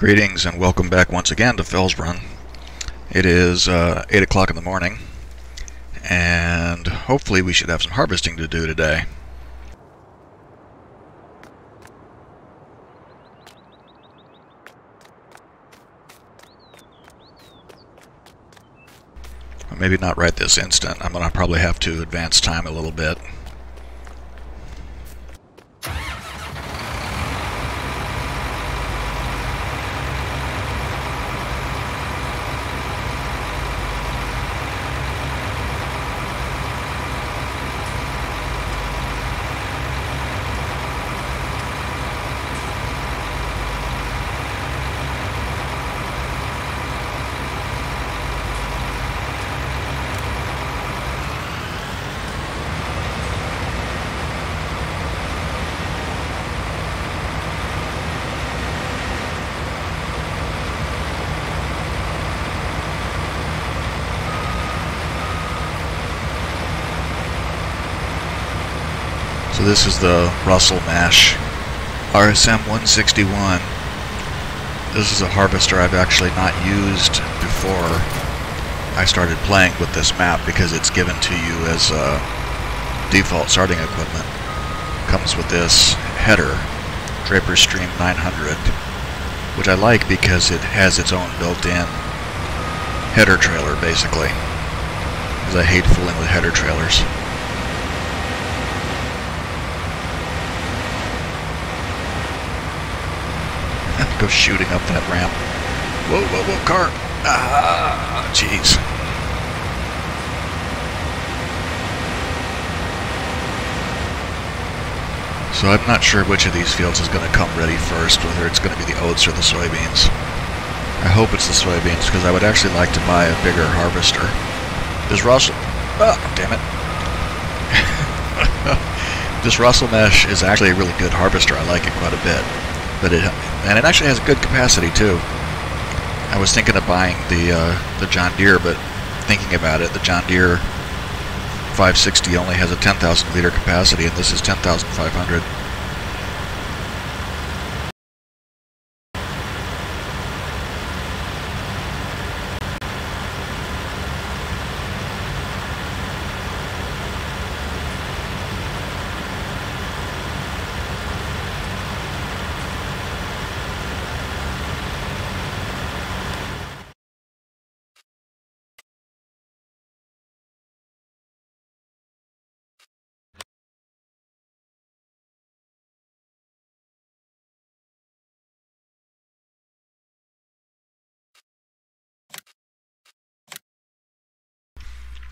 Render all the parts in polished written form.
Greetings and welcome back once again to Felsbrunn. It is 8 o'clock in the morning, and hopefully we should have some harvesting to do today. Or maybe not right this instant. I'm going to probably have to advance time a little bit. So this is the Russell Mesh RSM 161. This is a harvester I've actually not used before I started playing with this map because it's given to you as default starting equipment. Comes with this header, Draper Stream 900, which I like because it has its own built-in header trailer basically, because I hate fooling with header trailers. Go shooting up that ramp. Whoa, whoa, whoa, car! Ah, jeez. So I'm not sure which of these fields is going to come ready first, whether it's going to be the oats or the soybeans. I hope it's the soybeans, because I would actually like to buy a bigger harvester. This Russell... Oh, damn it. This Russell Mesh is actually a really good harvester. I like it quite a bit. But it actually has a good capacity too. I was thinking of buying the John Deere, but thinking about it, the John Deere 560 only has a 10,000 liter capacity, and this is 10,500.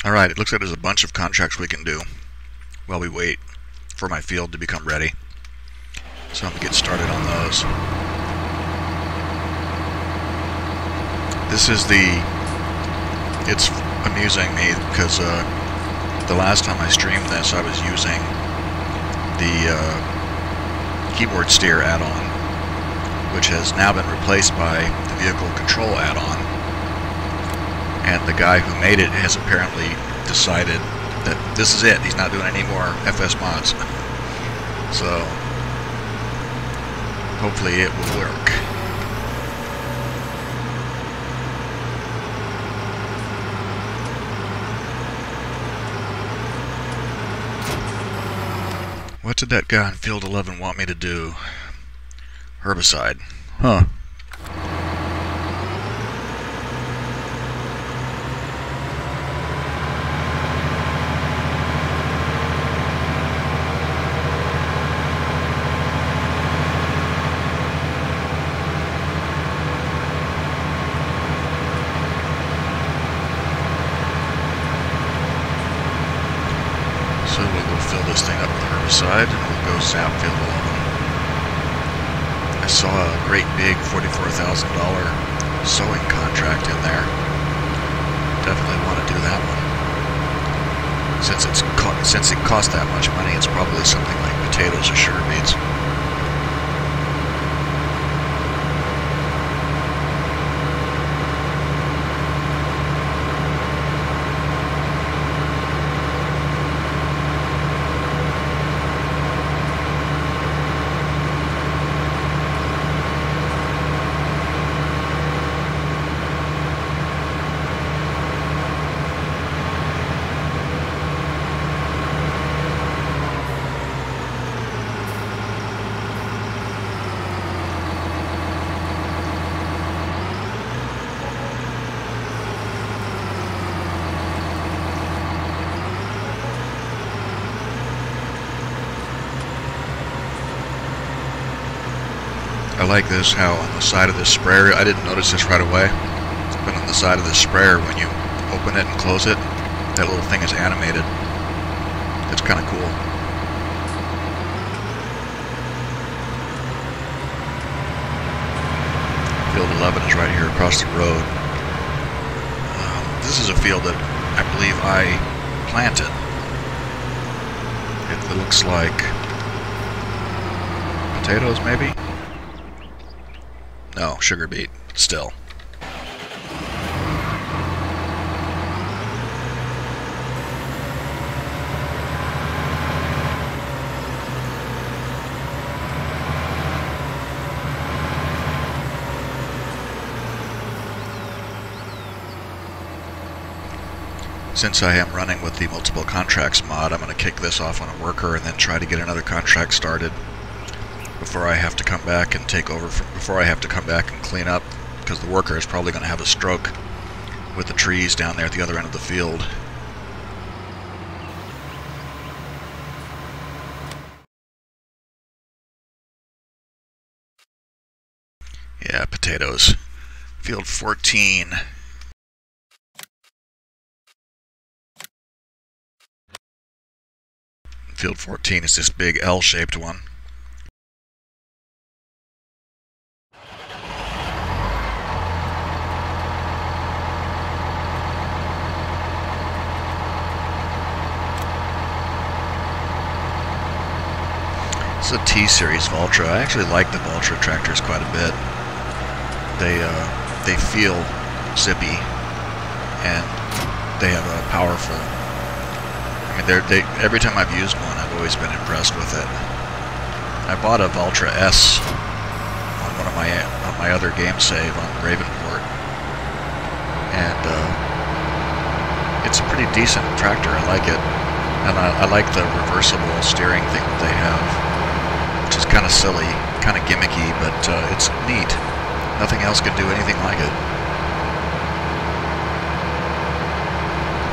Alright, it looks like there's a bunch of contracts we can do while we wait for my field to become ready. So I'm going to get started on those. This is it's amusing me because the last time I streamed this I was using the keyboard steer add-on, which has now been replaced by the vehicle control add-on. And the guy who made it has apparently decided that this is it. He's not doing any more FS mods. So, hopefully it will work. What did that guy in Field 11 want me to do? Herbicide. Huh. So we'll go fill this thing up with herbicide, and we'll go zap Field 11. I saw a great big $44,000 sowing contract in there. Definitely want to do that one. Since it cost that much money, it's probably something like potatoes or sugar beets. I like this, how on the side of this sprayer, I didn't notice this right away, but on the side of this sprayer, when you open it and close it, that little thing is animated. It's kind of cool. Field 11 is right here across the road. This is a field that I believe I planted. It looks like potatoes, maybe? No, sugar beet, still. Since I am running with the multiple contracts mod, I'm going to kick this off on a worker and then try to get another contract started before I have to come back and take over, before I have to come back and clean up, because the worker is probably going to have a stroke with the trees down there at the other end of the field. Yeah, potatoes. Field 14. Field 14 is this big L-shaped one. It's a T-Series Valtra. I actually like the Valtra tractors quite a bit. They feel zippy, and they have a powerful. I mean, every time I've used one, I've always been impressed with it. I bought a Valtra S on one of my other game save on Ravenport, and it's a pretty decent tractor. I like it, and I like the reversible steering thing that they have, which is kind of silly, kind of gimmicky, but it's neat. Nothing else could do anything like it.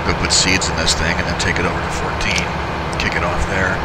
Go put seeds in this thing and then take it over to 14, kick it off there.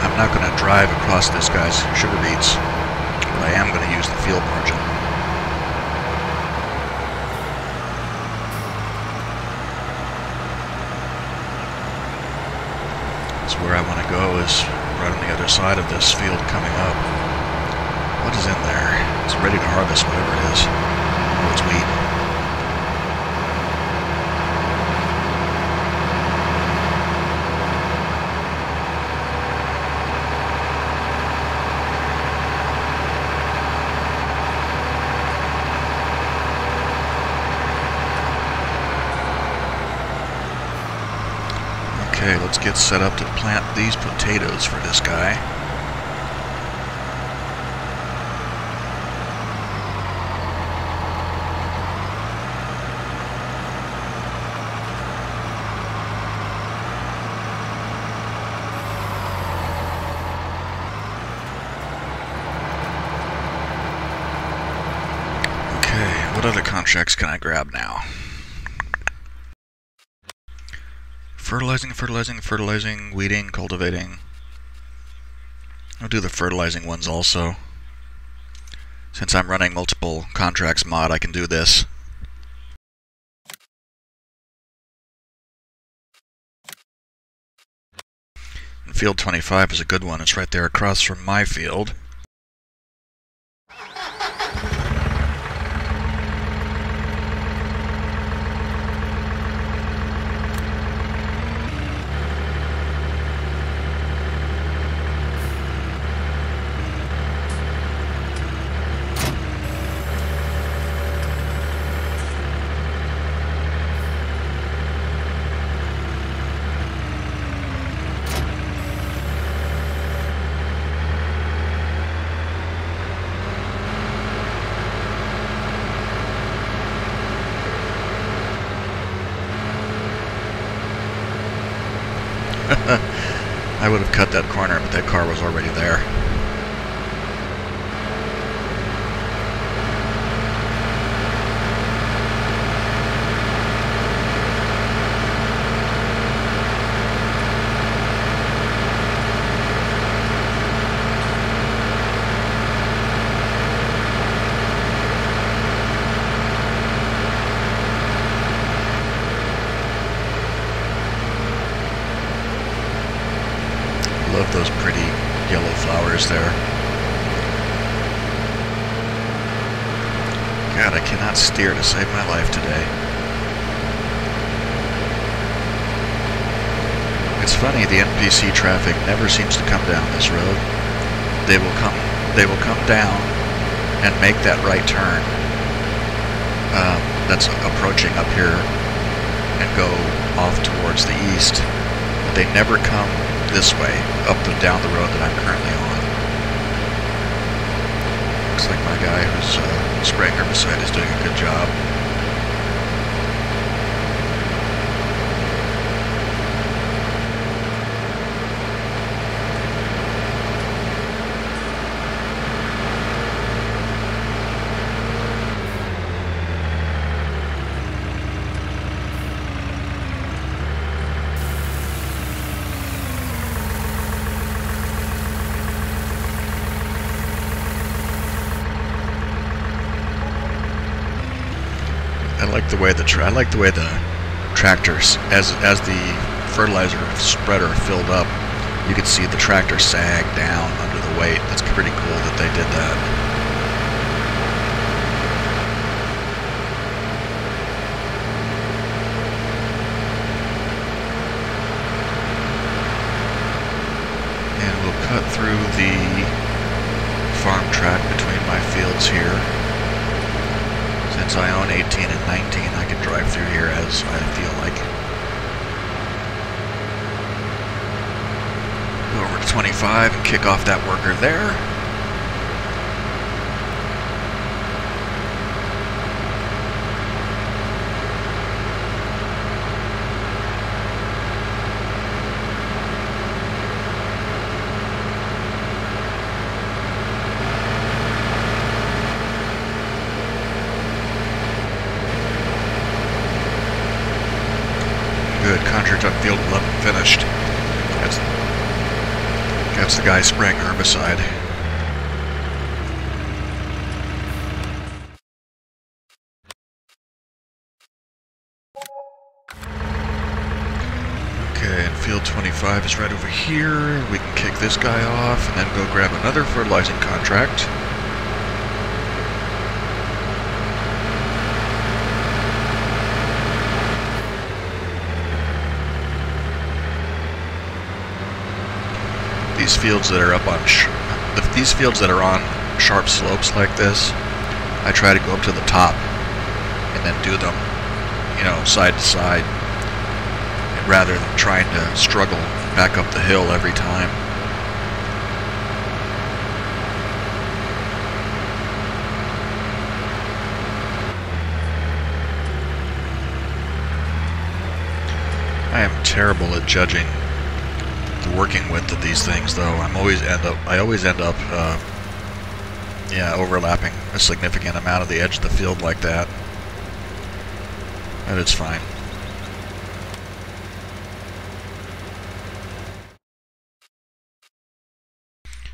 I'm not going to drive across this guy's sugar beets, but I am going to use the field margin. So where I want to go is right on the other side of this field coming up. What is in there? It's ready to harvest whatever it is. Oh, it's wheat. Okay, let's get set up to plant these potatoes for this guy. checks can I grab now? Fertilizing, fertilizing, fertilizing, weeding, cultivating. I'll do the fertilizing ones also. Since I'm running multiple contracts mod, I can do this. And field 25 is a good one. It's right there across from my field. I would have cut that corner, but that car was already there. Love those pretty yellow flowers there. God, I cannot steer to save my life today. It's funny, the NPC traffic never seems to come down this road. They will come down and make that right turn that's approaching up here and go off towards the east. But they never come this way, up and down the road that I'm currently on. Looks like my guy who's spraying herbicide is doing a good job. I like the way the tractors, as the fertilizer spreader filled up, you could see the tractor sag down under the weight. That's pretty cool that they did that. And we'll cut through the farm track between my fields here. Since I own 18 and 19, I can drive through here as I feel like. Go over to 25 and kick off that worker there. Good, contract on field 11 finished. That's the guy spraying herbicide. Okay, and field 25 is right over here. We can kick this guy off and then go grab another fertilizing contract. These fields that are up on these fields that are on sharp slopes like this, I try to go up to the top and then do them, you know, side to side, rather than trying to struggle back up the hill every time. I am terrible at judging the working width of these things, though. I always end up yeah, overlapping a significant amount of the edge of the field like that. That is fine.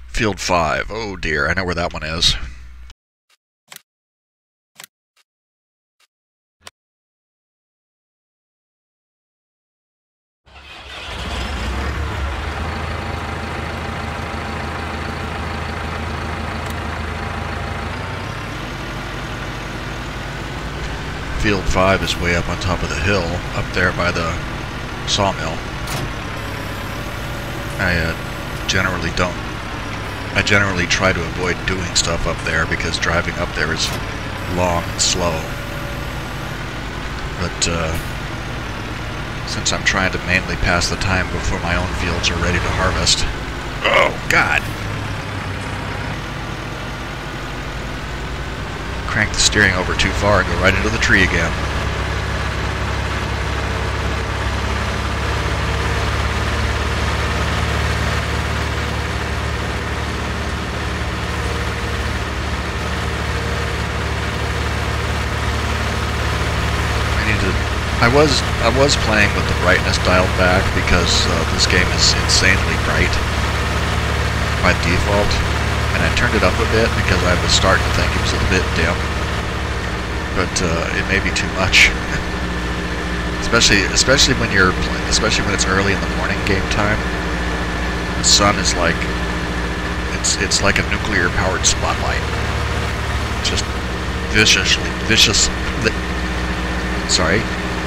Field 5. Oh dear, I know where that one is. Field 5 is way up on top of the hill, up there by the sawmill. I generally try to avoid doing stuff up there because driving up there is long and slow. But since I'm trying to mainly pass the time before my own fields are ready to harvest... Oh, God! Crank the steering over too far and go right into the tree again. I was playing with the brightness dialed back because this game is insanely bright by default, and I turned it up a bit because I was starting to think it was a little bit dim, but it may be too much. especially when it's early in the morning game time. The sun is like it's like a nuclear powered spotlight, just sorry.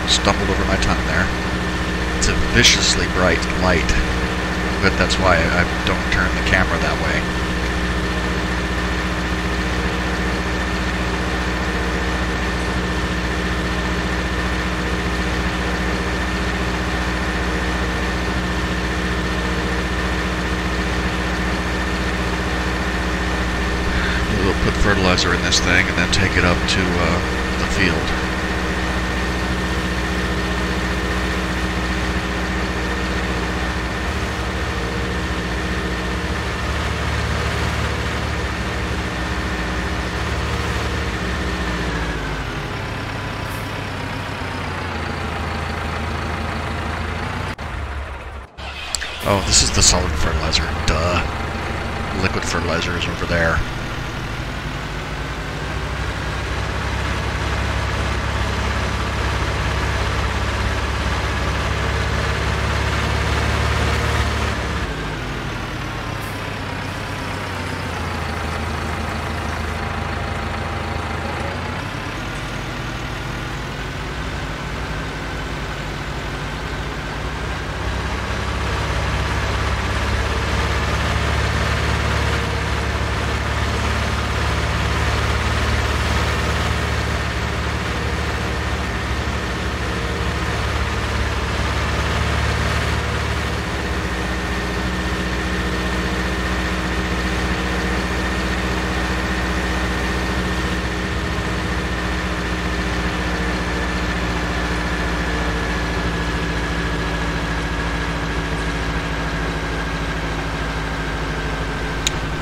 Stumbled over my tongue there. It's a viciously bright light, but that's why I don't turn the camera that way. We'll put fertilizer in this thing and then take it up to the field. Oh, this is the solid fertilizer. Duh. Liquid fertilizer is over there.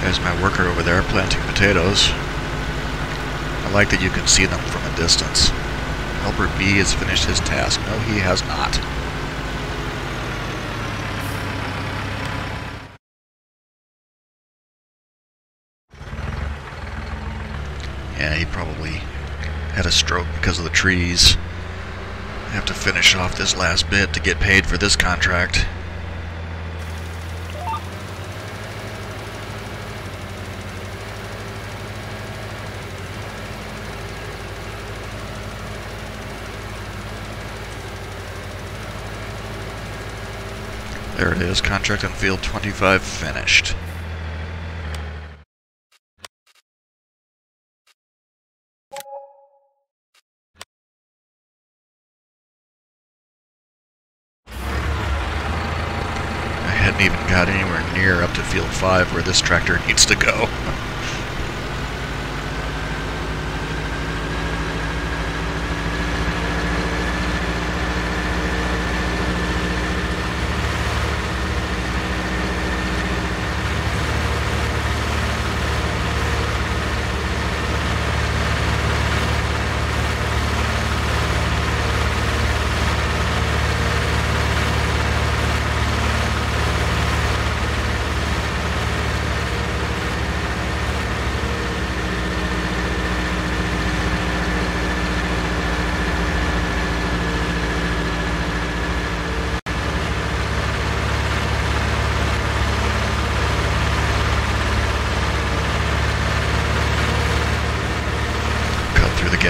There's my worker over there planting potatoes. I like that you can see them from a distance. Helper B has finished his task. No, he has not. Yeah, he probably had a stroke because of the trees. I have to finish off this last bit to get paid for this contract. There it is, contract on field 25 finished. I hadn't even got anywhere near up to field 5 where this tractor needs to go.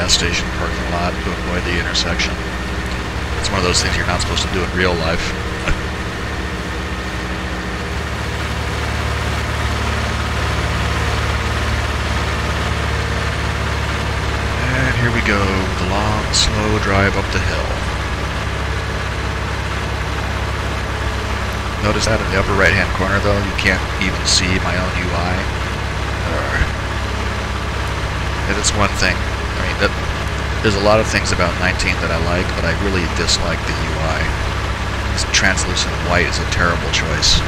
gas station parking lot to avoid the intersection. It's one of those things you're not supposed to do in real life. And here we go, the long, slow drive up the hill. Notice that in the upper right-hand corner, though, you can't even see my own UI. And it's one thing. I mean, there's a lot of things about 19 that I like, but I really dislike the UI. This translucent white is a terrible choice.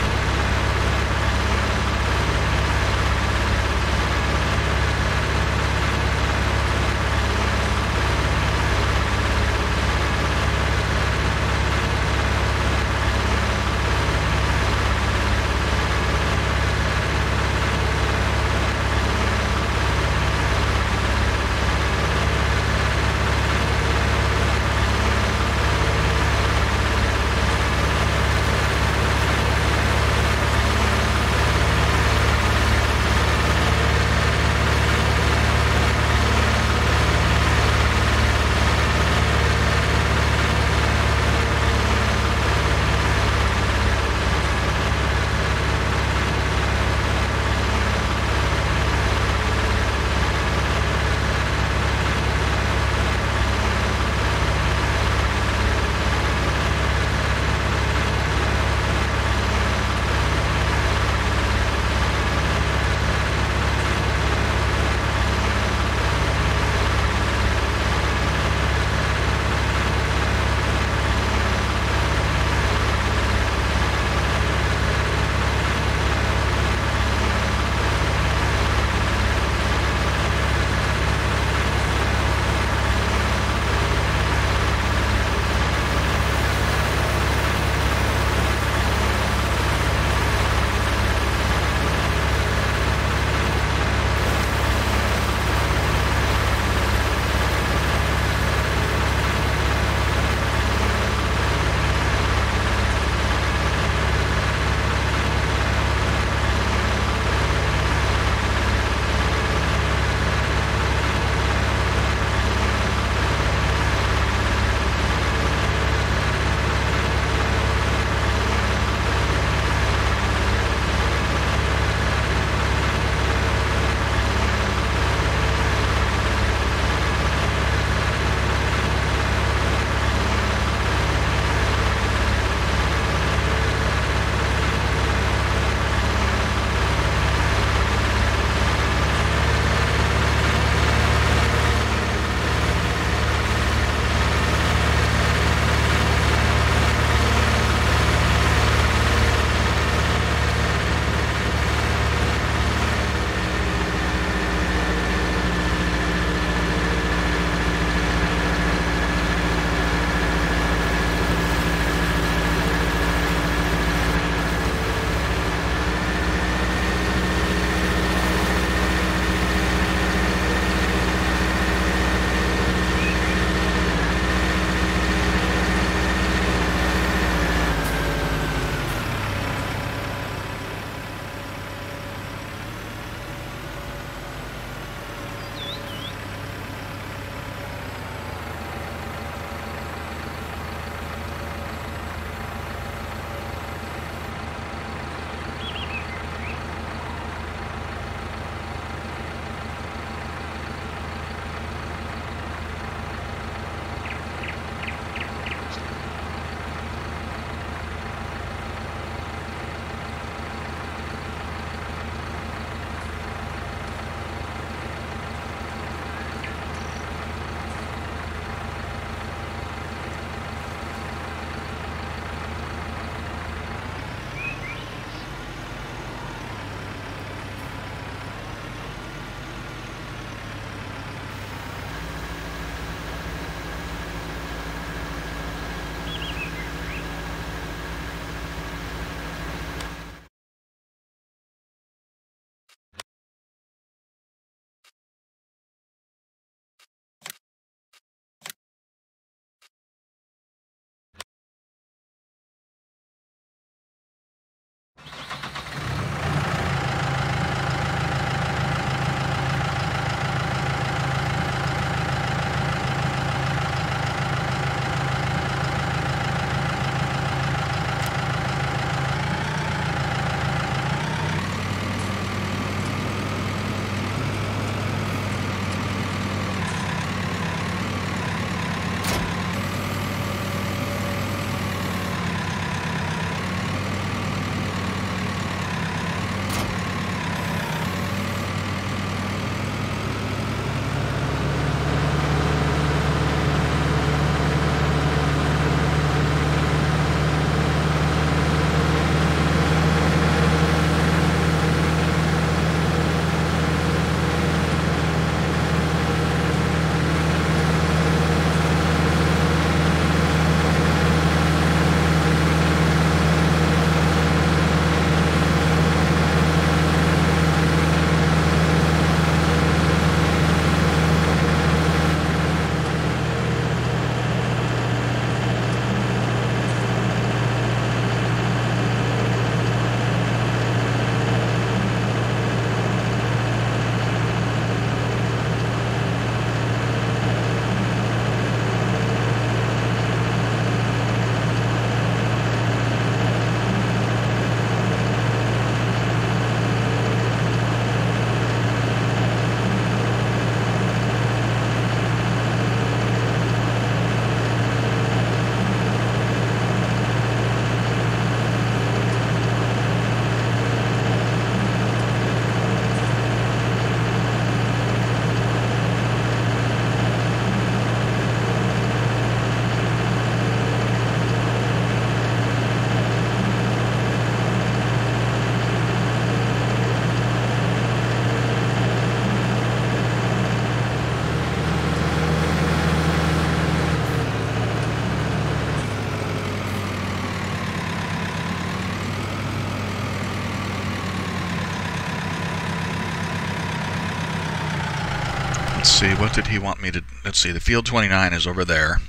see, what did he want me to... Let's see, the field 29 is over there.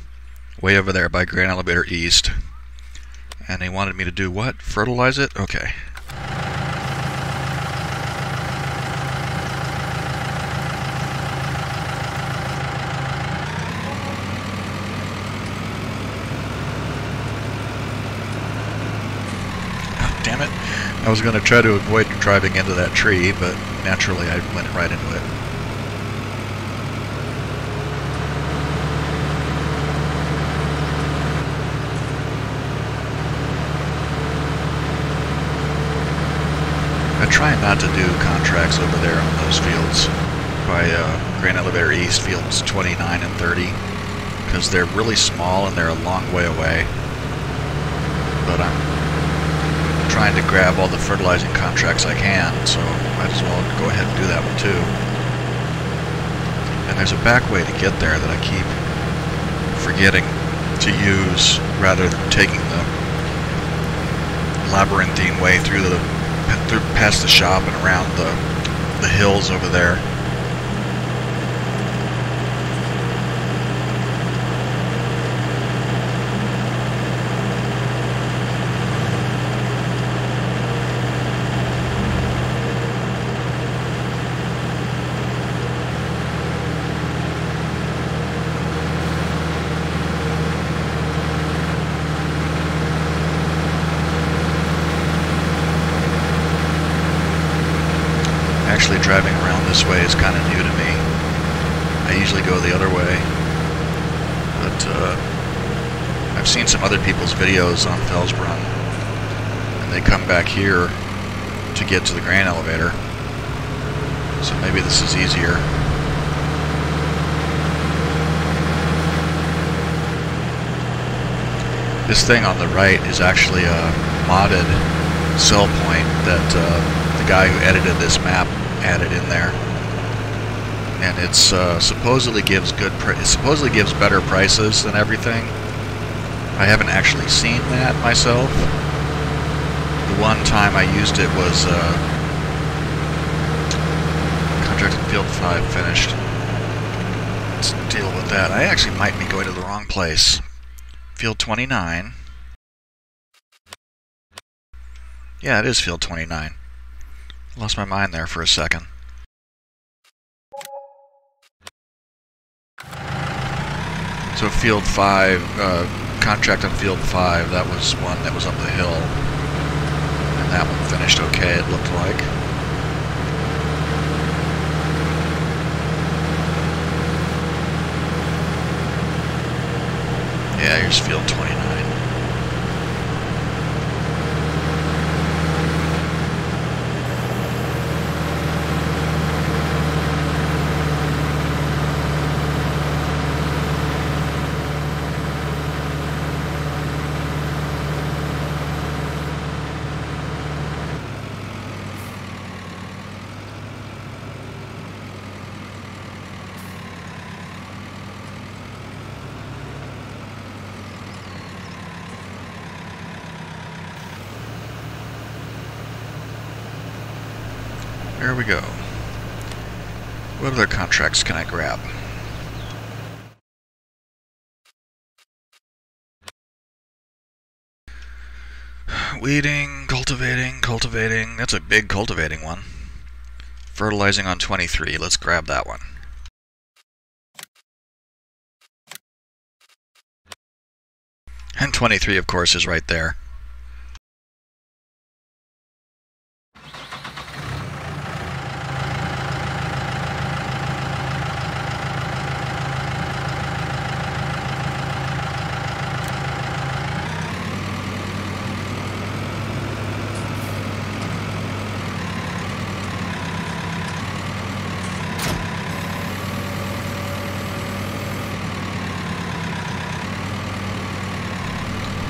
Way over there by Grain Elevator East. And he wanted me to do what? Fertilize it? Okay. Damn it. I was going to try to avoid driving into that tree, but naturally I went right into it. I try not to do contracts over there on those fields by Grain Elevator East, fields 29 and 30, because they're really small and they're a long way away. But I'm trying to grab all the fertilizing contracts I can, so might as well go ahead and do that one too. And there's a back way to get there that I keep forgetting to use, rather than taking the labyrinthine way through past the shop and around the hills over there. Actually, driving around this way is kind of new to me. I usually go the other way, but I've seen some other people's videos on Felsbrunn, and they come back here to get to the grain elevator, so maybe this is easier. This thing on the right is actually a modded sell point that the guy who edited this map added in there, and it's supposedly gives better prices than everything. I haven't actually seen that myself. The one time I used it was contract in field 5 finished. Let's deal with that. I actually might be going to the wrong place. Field 29. Yeah, it is field 29. Lost my mind there for a second. So field 5, contract on field 5, that was one that was up the hill. And that one finished okay, it looked like. Yeah, here's field 29. There we go. What other contracts can I grab? Weeding, cultivating. That's a big cultivating one. Fertilizing on 23. Let's grab that one. And 23, of course, is right there.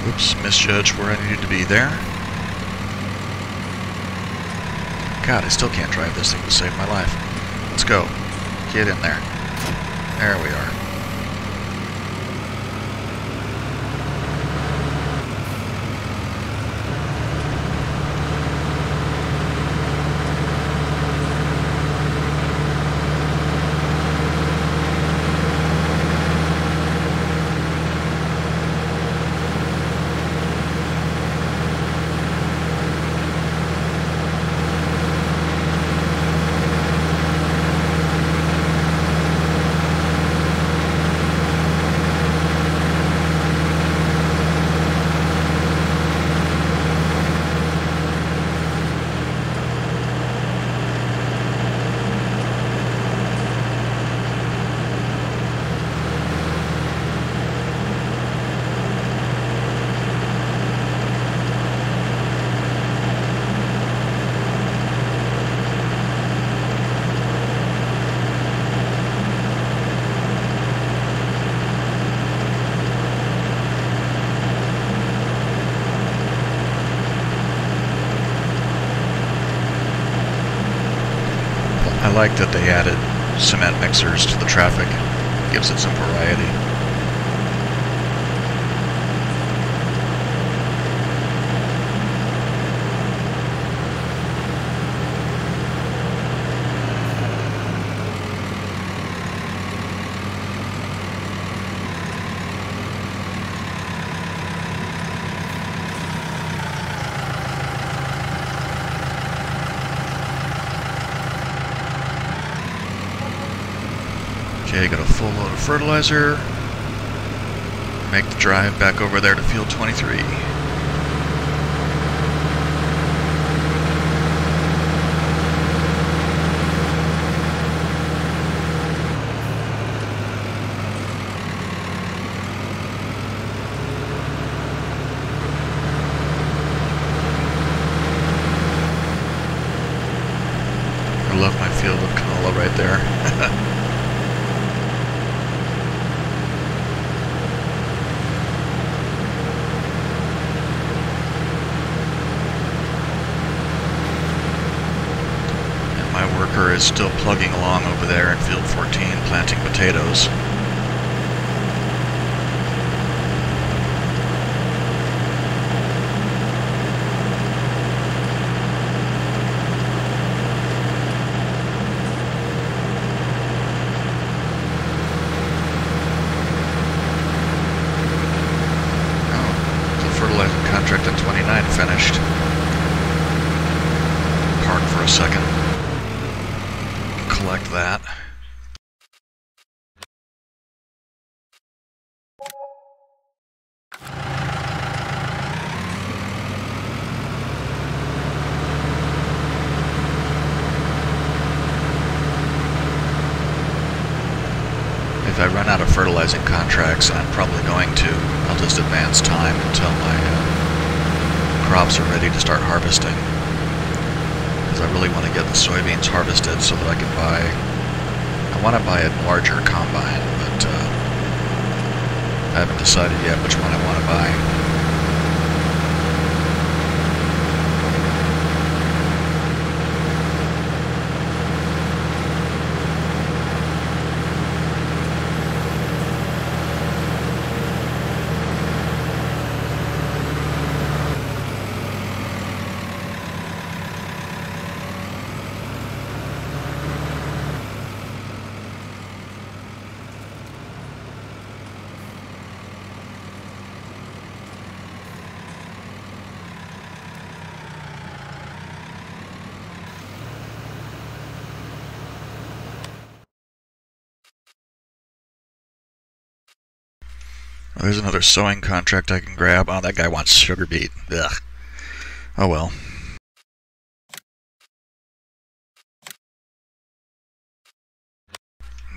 Oops, misjudged where I needed to be there. God, I still can't drive this thing to save my life. Let's go. Get in there. There we are. like that they added cement mixers to the traffic. Gives it some variety. Okay, got a full load of fertilizer. Make the drive back over there to field 23. I love my field of canola right there. Worker is still plugging along over there in field 14, planting potatoes. Oh, the fertilizer contract on 29 finished. Park for a second. Collect that. If I run out of fertilizing contracts, and I'm probably going to, I'll just advance time until my crops are ready to start harvesting. I really want to get the soybeans harvested so that I can buy, I want to buy a larger combine, but I haven't decided yet which one I want to buy. Well, there's another sowing contract I can grab. Oh, that guy wants sugar beet. Ugh. Oh well.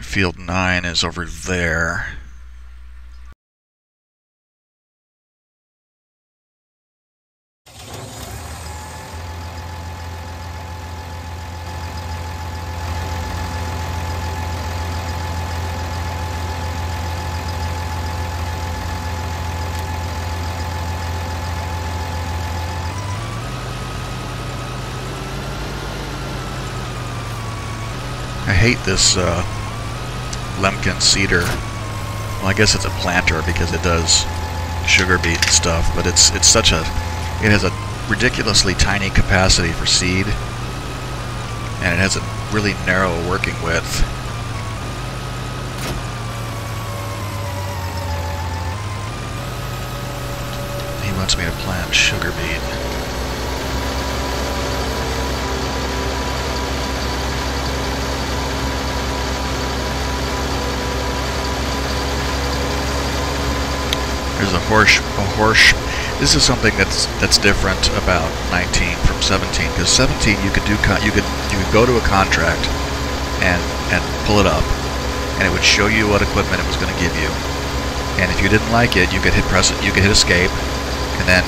Field 9 is over there. I hate this Lemkin cedar. Well, I guess it's a planter because it does sugar beet and stuff, but it has a ridiculously tiny capacity for seed, and it has a really narrow working width. He wants me to plant sugar beet. There's a horse. This is something that's different about 19 from 17. Because 17, you could go to a contract and pull it up, and it would show you what equipment it was going to give you. And if you didn't like it, you could hit escape, and then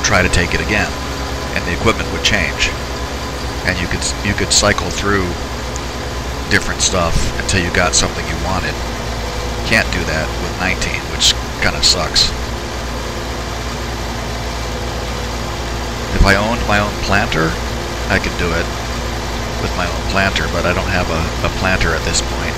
try to take it again, and the equipment would change. And you could cycle through different stuff until you got something you wanted. Can't do that with 19, which kind of sucks. If I owned my own planter, I could do it, with my own planter, but I don't have a planter at this point.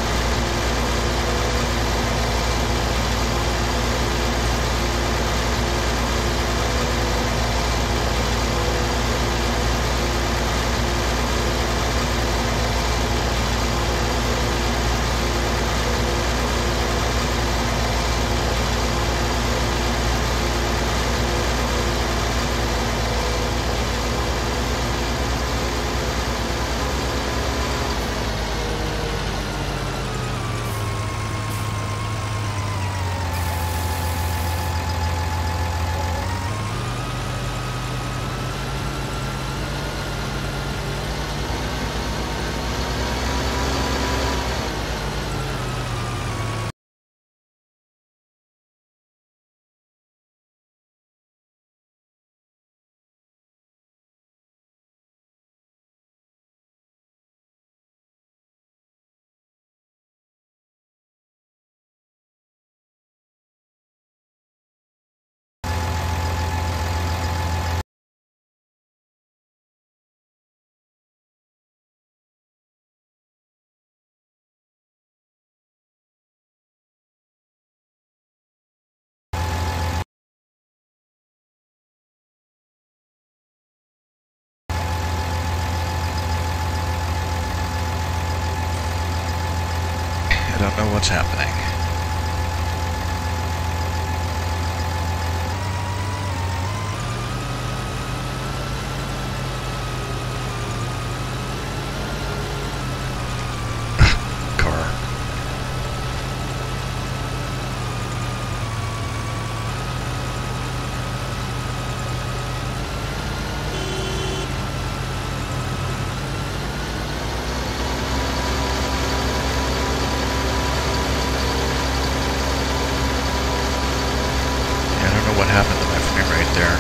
I don't know what's happening. Car. What happened to my frame rate there?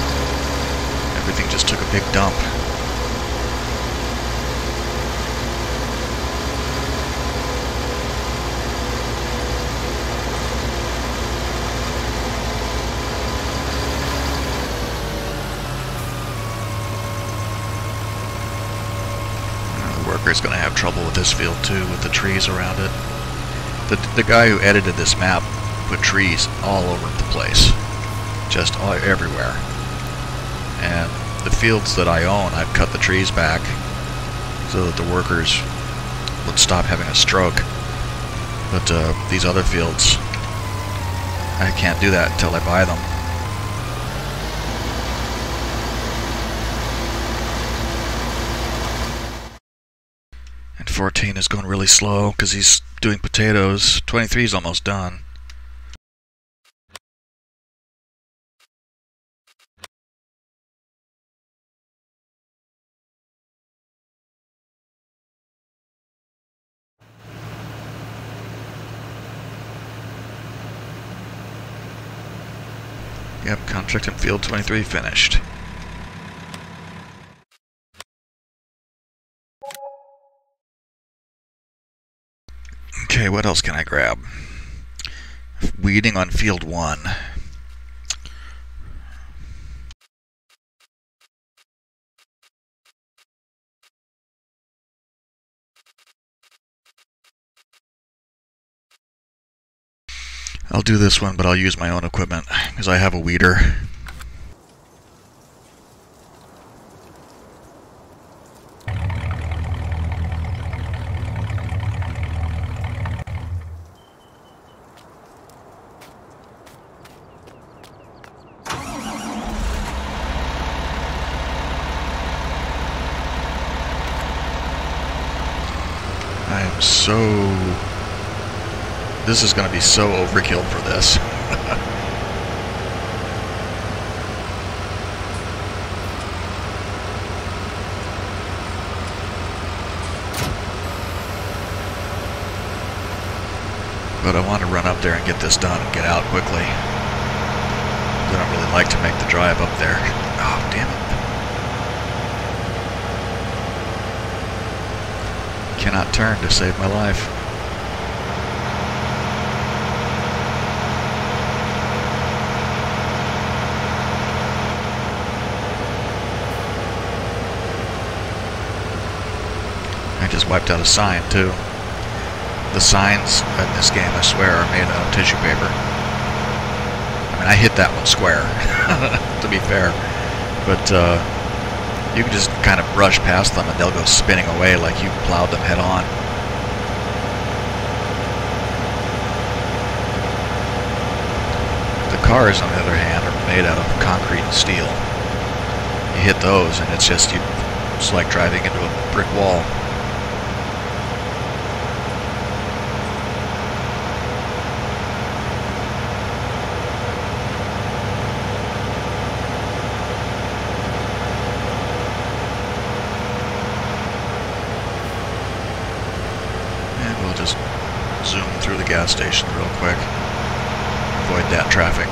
Everything just took a big dump. The worker's going to have trouble with this field too, with the trees around it. The guy who edited this map put trees all over the place. Just everywhere. And the fields that I own, I've cut the trees back so that the workers would stop having a stroke. But these other fields, I can't do that until I buy them. And 14 is going really slow because he's doing potatoes. 23 is almost done. Yep, contract in field 23 finished. Okay, what else can I grab? Weeding on field 1. I'll do this one, but I'll use my own equipment, because I have a weeder. I am so... This is going to be so overkill for this. But I want to run up there and get this done and get out quickly. I don't really like to make the drive up there. Oh, damn it. Cannot turn to save my life. I just wiped out a sign, too. The signs in this game, I swear, are made out of tissue paper. I mean, I hit that one square, to be fair. But you can just kind of brush past them and they'll go spinning away like you plowed them head on. The cars, on the other hand, are made out of concrete and steel. You hit those and it's like driving into a brick wall. Zoom through the gas station real quick. Avoid that traffic.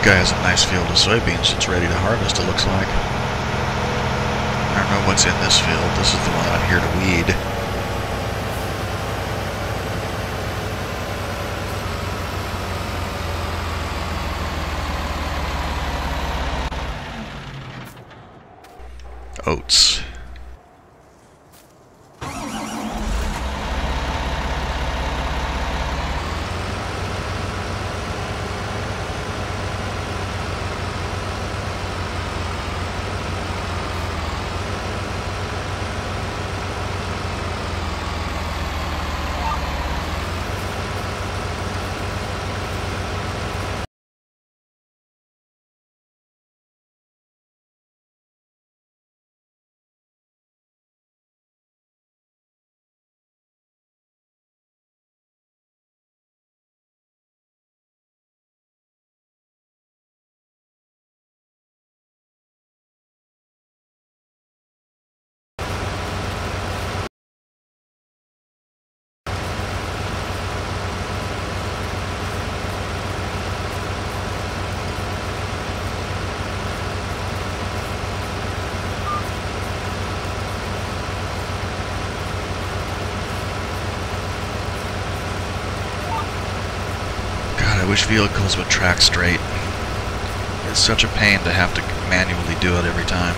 Guy has a nice field of soybeans that's ready to harvest, it looks like. I don't know what's in this field. This is the one I'm here to weed. Oats. I wish vehicles would track straight. It's such a pain to have to manually do it every time.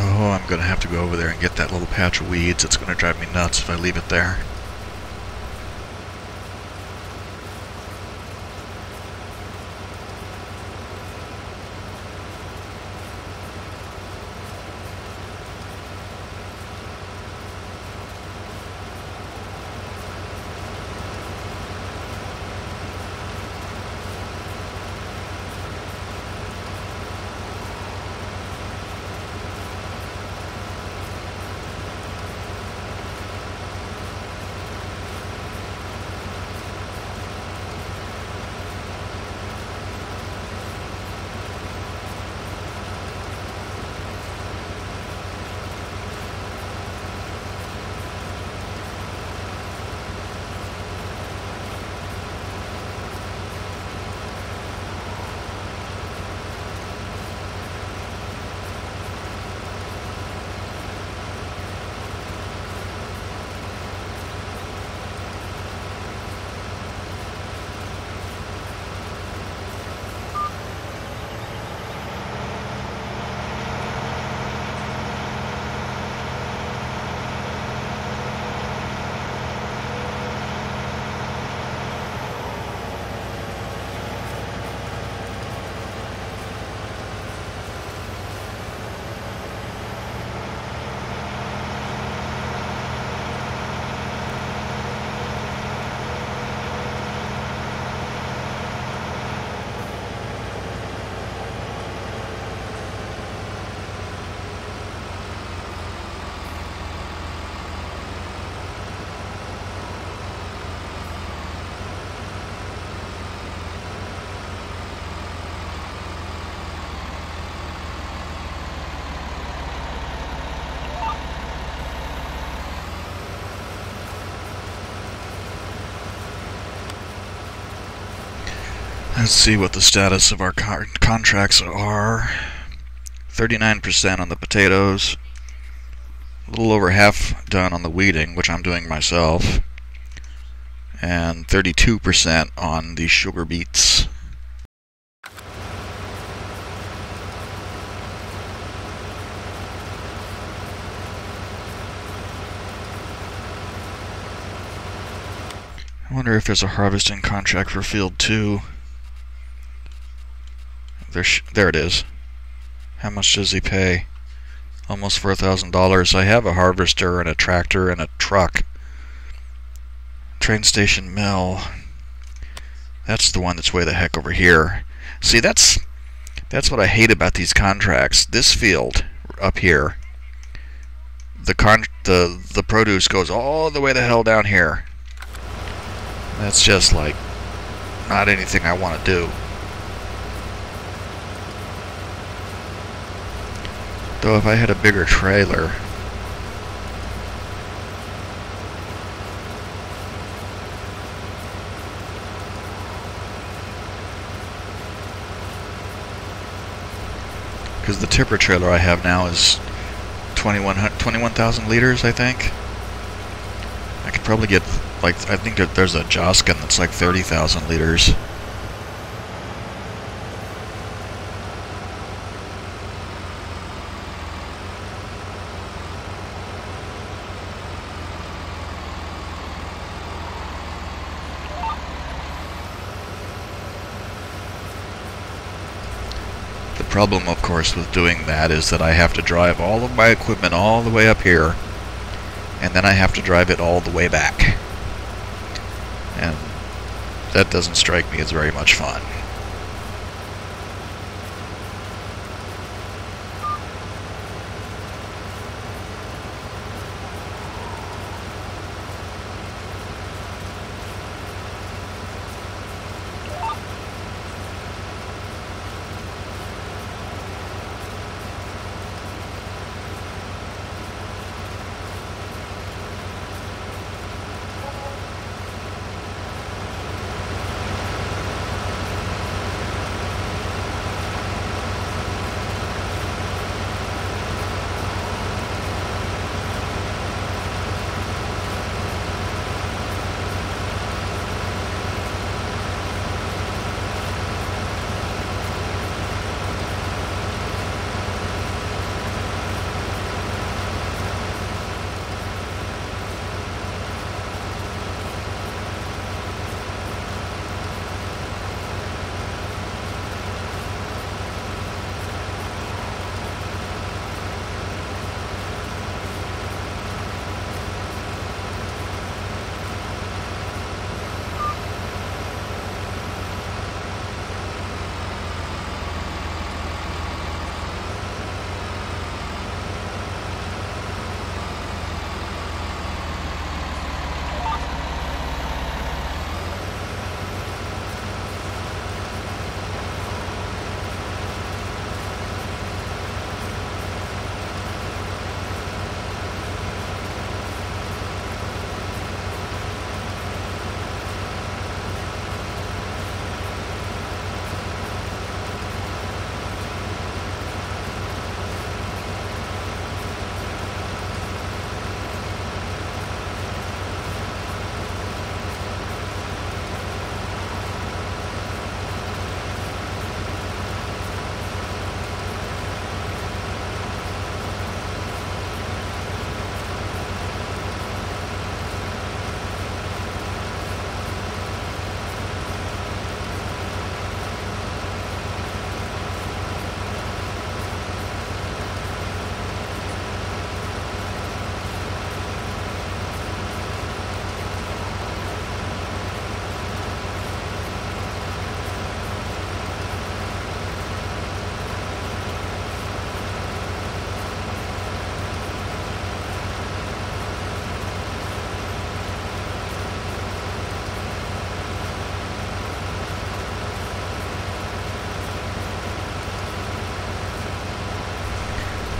Oh, I'm gonna have to go over there and get that little patch of weeds. It's gonna drive me nuts if I leave it there. Let's see what the status of our contracts are. 39% on the potatoes. A little over half done on the weeding, which I'm doing myself. And 32% on the sugar beets. I wonder if there's a harvesting contract for field 2. There it is. How much does he pay? Almost $4,000. I have a harvester and a tractor and a truck. Train station mill. That's the one that's way the heck over here. See, that's what I hate about these contracts. This field up here, the produce goes all the way the hell down here. That's just like not anything I want to do. Though if I had a bigger trailer, because the tipper trailer I have now is 21,000 liters, I think. I could probably get, like, I think that there's a Joskin that's like 30,000 liters. The problem, of course, with doing that is that I have to drive all of my equipment all the way up here, and then I have to drive it all the way back. And that doesn't strike me as very much fun.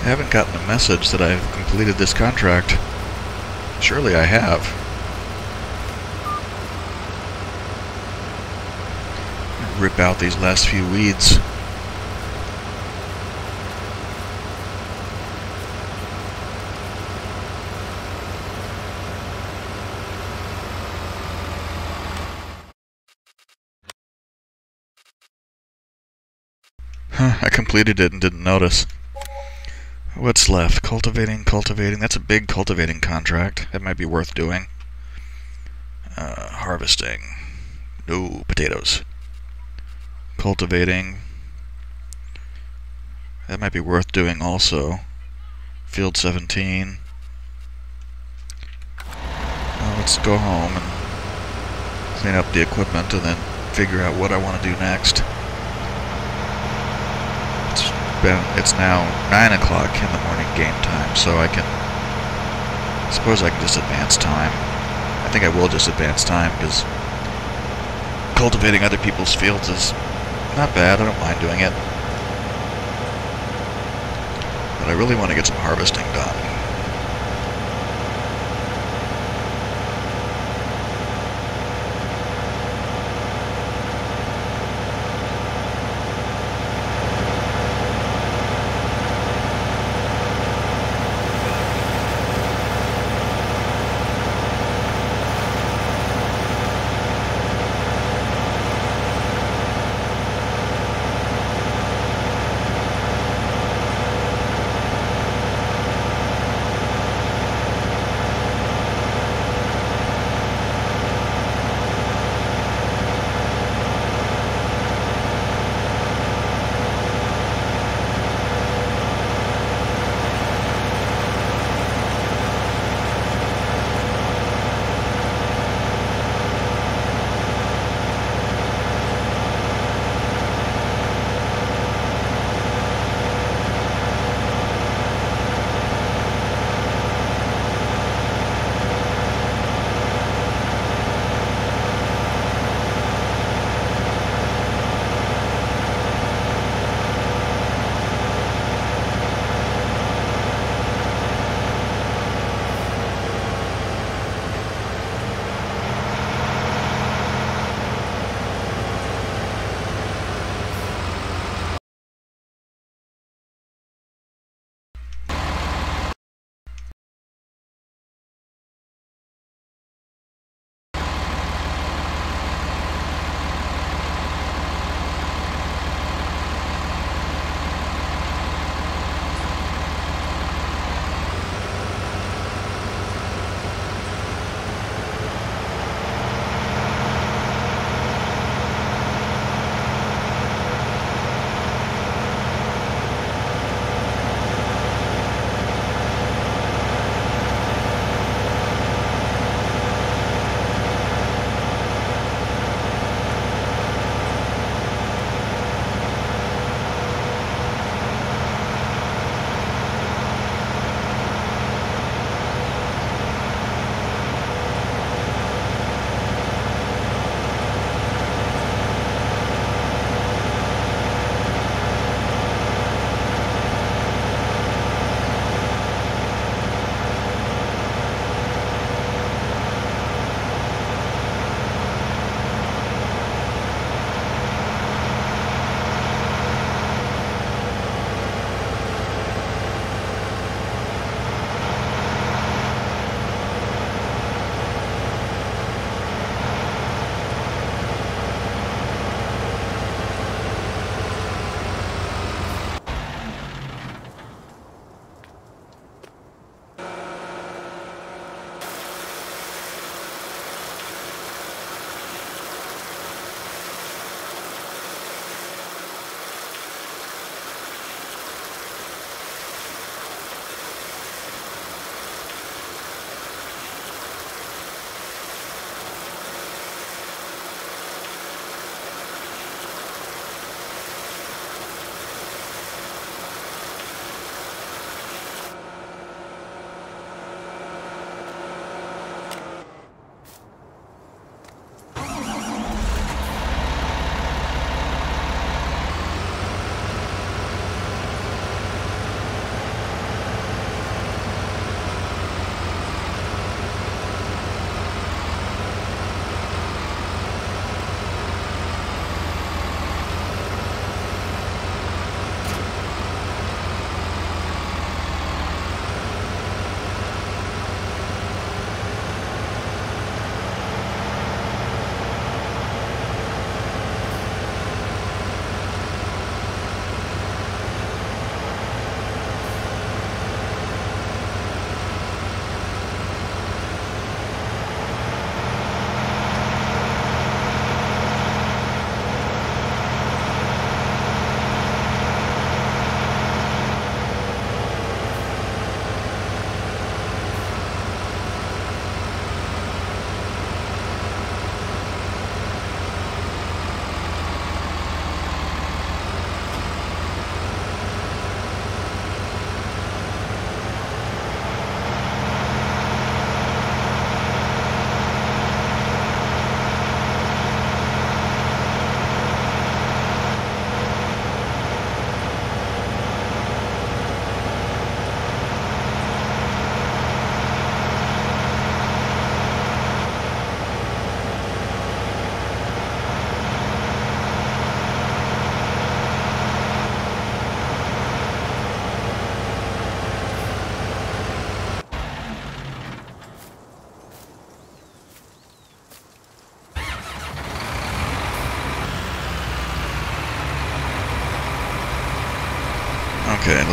I haven't gotten a message that I've completed this contract. Surely I have. Rip out these last few weeds. Huh, I completed it and didn't notice. What's left? Cultivating. That's a big cultivating contract. That might be worth doing. Harvesting. No, potatoes. Cultivating. That might be worth doing also. Field 17. Well, let's go home and clean up the equipment and then figure out what I want to do next. It's now 9 o'clock in the morning game time, so I suppose I can just advance time. I think I will just advance time, because cultivating other people's fields is not bad. I don't mind doing it. But I really want to get some harvesting done.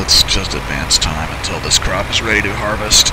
let's just advance time until this crop is ready to harvest.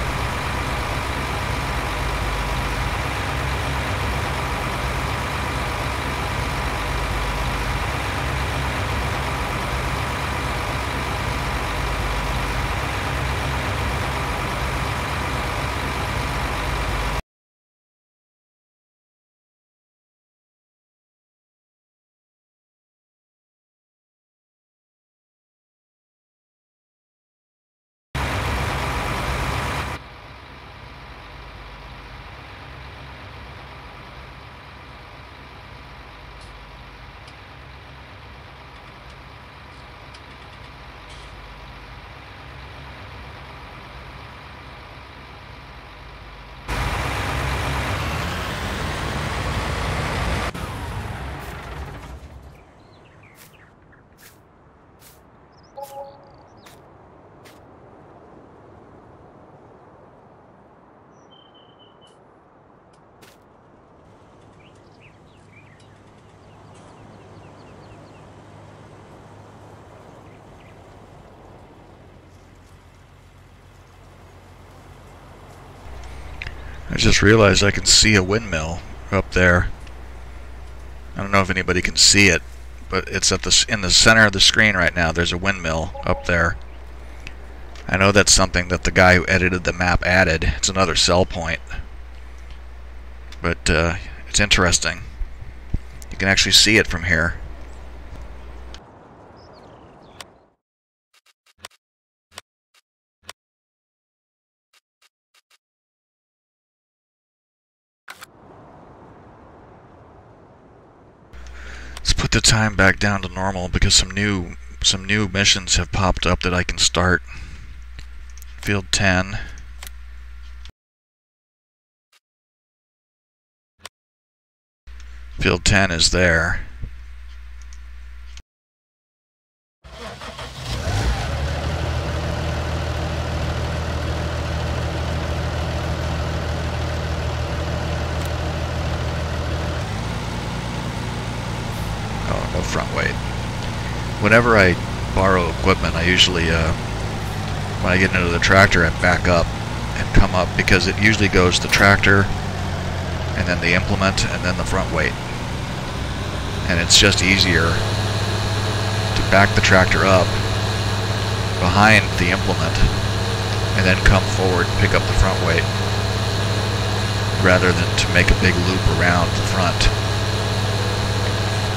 I just realized I can see a windmill up there. I don't know if anybody can see it, but it's at in the center of the screen right now. There's a windmill up there. I know that's something that the guy who edited the map added. It's another sell point. But it's interesting. You can actually see it from here. Let's put the time back down to normal because some new missions have popped up that I can start. Field 10. Field 10 is there. Oh, no front weight. Whenever I borrow equipment, I usually, when I get into the tractor, I back up and come up because it usually goes the tractor and then the implement and then the front weight. And it's just easier to back the tractor up behind the implement and then come forward and pick up the front weight rather than to make a big loop around the front.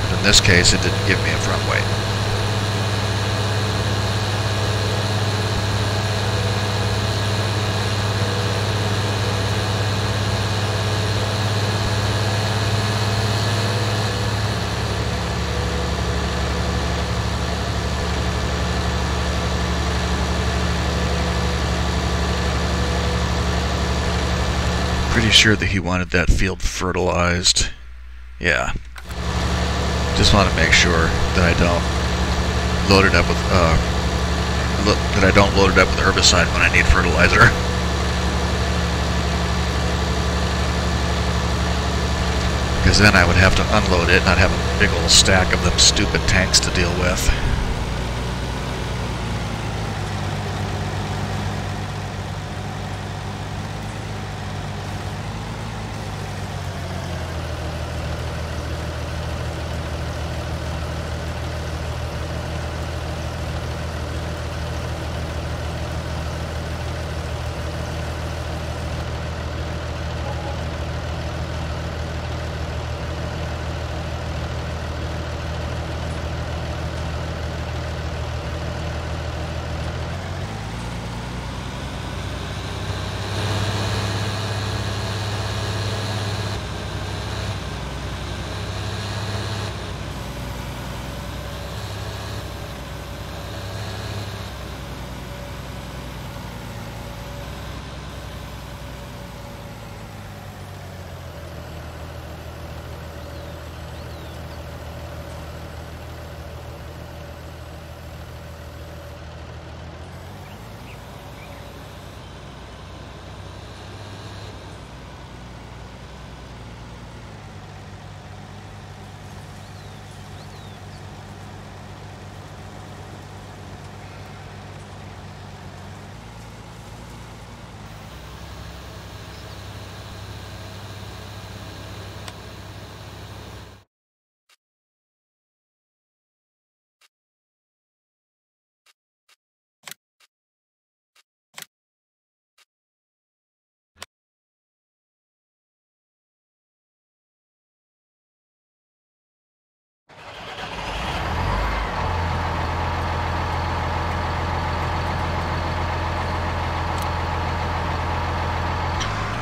But in this case, it didn't give me a front weight. Pretty sure that he wanted that field fertilized. Yeah. Just want to make sure that I don't load it up with herbicide when I need fertilizer. Because then I would have to unload it, not have a big old stack of them stupid tanks to deal with.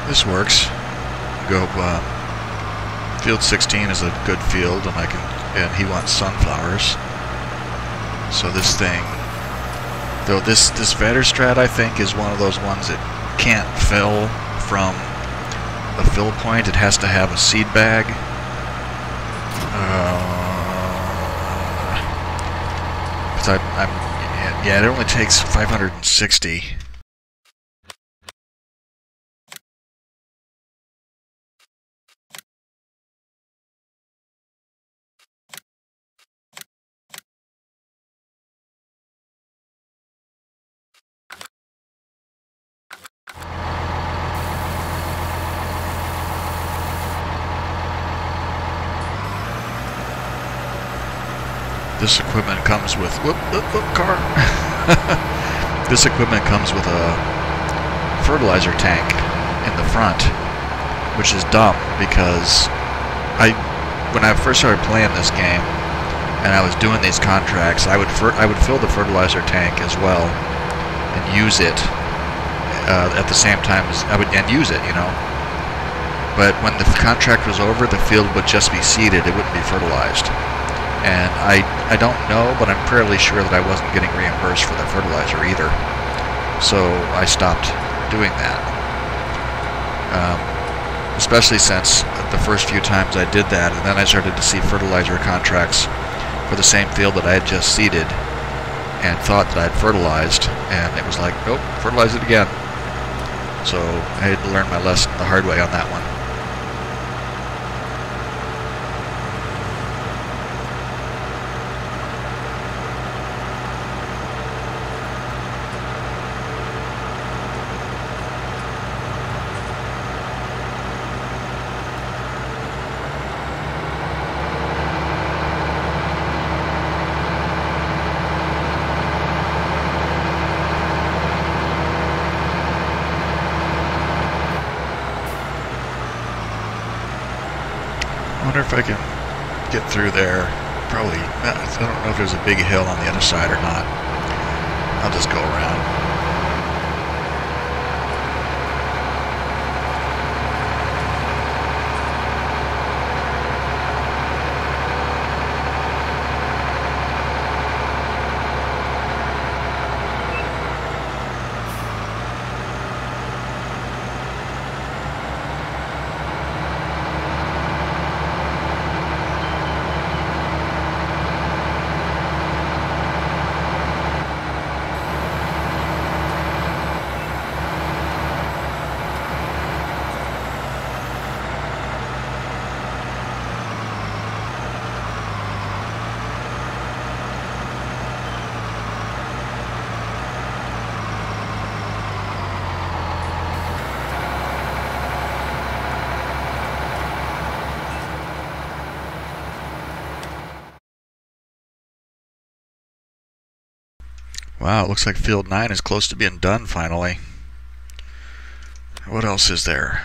This works. Go. Field 16 is a good field, and he wants sunflowers. So this thing, though this Vetterstrat, I think, is one of those ones that can't fill from a fill point. It has to have a seed bag. Yeah, it only takes 560. This equipment comes with car. This equipment comes with a fertilizer tank in the front, which is dumb because when I first started playing this game and I was doing these contracts, I would fill the fertilizer tank as well and use it at the same time as use it, you know. But when the contract was over, the field would just be seeded; it wouldn't be fertilized. And I don't know, but I'm fairly sure that I wasn't getting reimbursed for the fertilizer either. So I stopped doing that. Especially since the first few times I did that, and then I started to see fertilizer contracts for the same field that I had just seeded and thought that I'd fertilized, and it was like, nope, fertilize it again. So I had to learn my lesson the hard way on that one. I wonder if I can get through there. Probably not. I don't know if there's a big hill on the other side or not. I'll just go around. Wow, it looks like field 9 is close to being done finally. What else is there?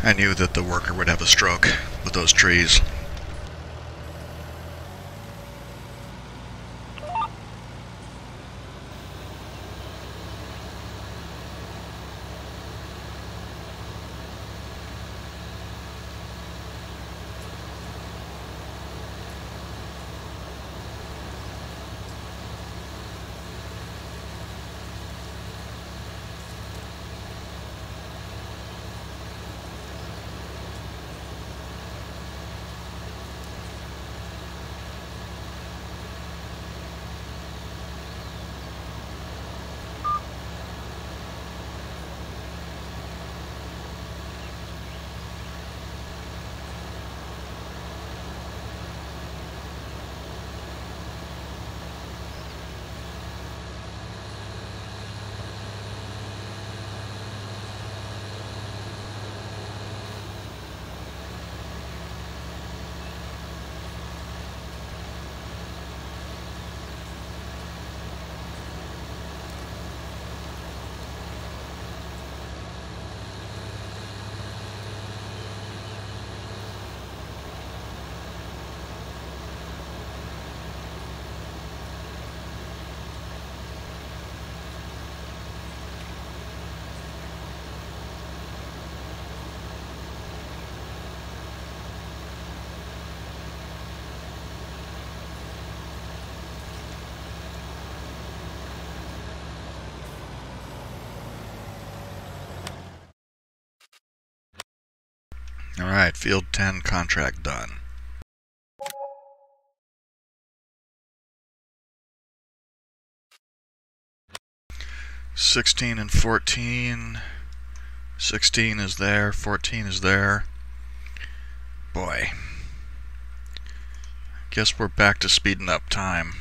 I knew that the worker would have a stroke with those trees. Alright, Field 10 contract done. $16 and $14. 16 is there, 14 is there. Boy. Guess we're back to speeding up time.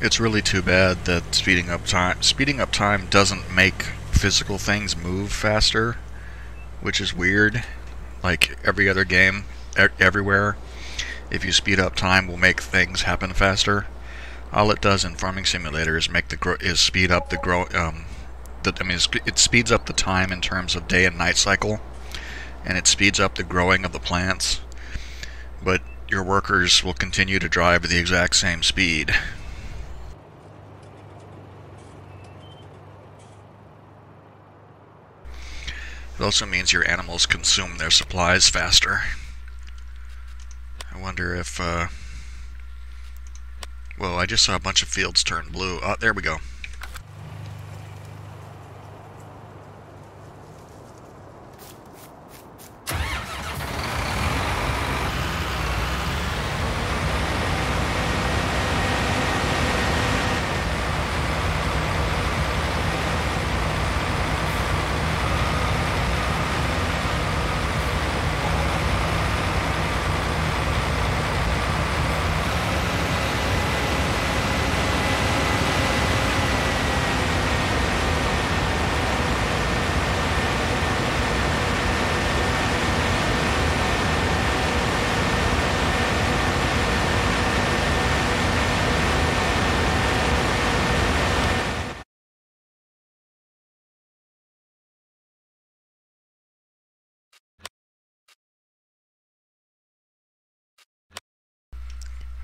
It's really too bad that speeding up time doesn't make physical things move faster, which is weird. Like every other game, everywhere, if you speed up time, will make things happen faster. All it does in Farming Simulator is speed up it speeds up the time in terms of day and night cycle, and it speeds up the growing of the plants. But your workers will continue to drive at the exact same speed. It also means your animals consume their supplies faster. I wonder if, well, I just saw a bunch of fields turn blue. Oh, there we go.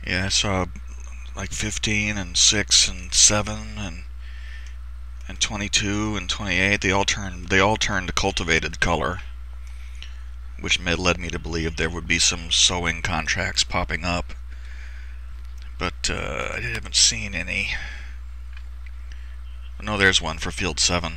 Yeah, I saw like 15 and 6 and 7 and 22 and 28. They all turned to cultivated color, which led me to believe there would be some sowing contracts popping up. But I haven't seen any. No, there's one for Field 7.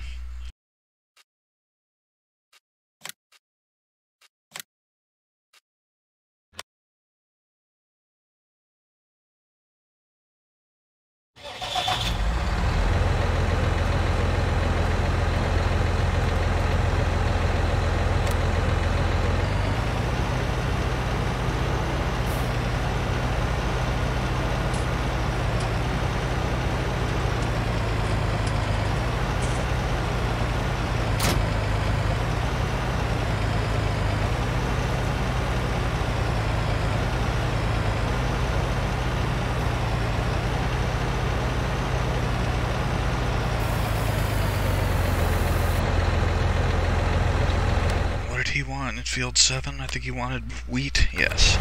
in field 7, I think he wanted wheat. Yes.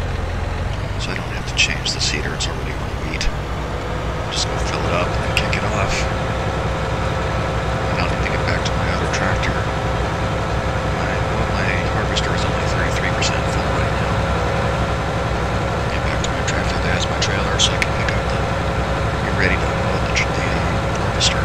So I don't have to change the seeder, it's already on wheat. Just go fill it up and kick it off. And I'll need to get back to my other tractor. My harvester is only 33% full right now. Get back to my tractor that has my trailer so I can pick up be ready to unload the harvester.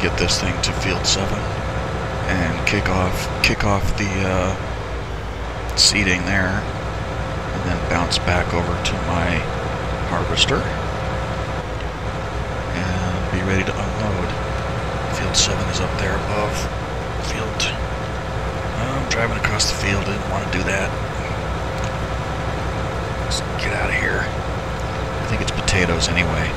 Get this thing to field 7 and kick off the seeding there, and then bounce back over to my harvester and be ready to unload. Field 7 is up there above field. I'm driving across the field, didn't want to do that. Let's get out of here. I think it's potatoes anyway.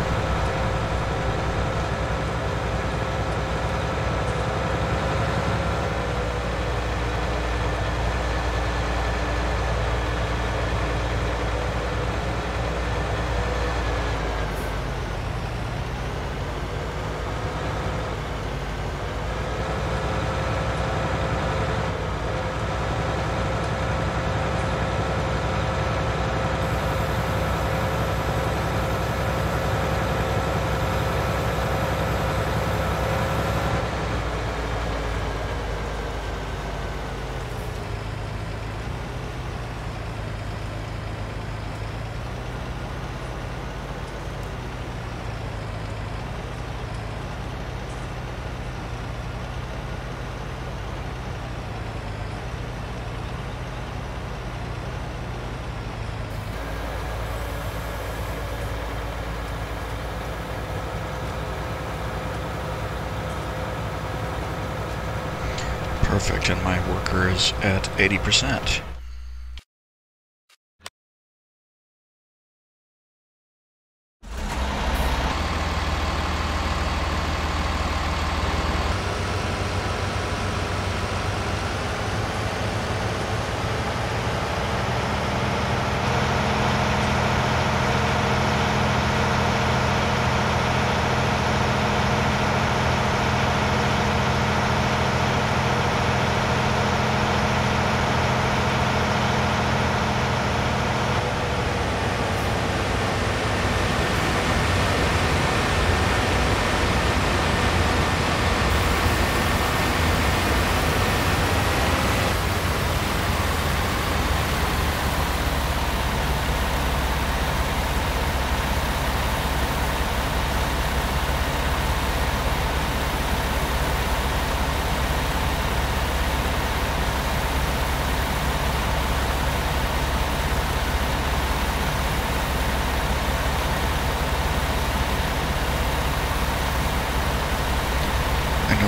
Perfect, and my worker is at 80%.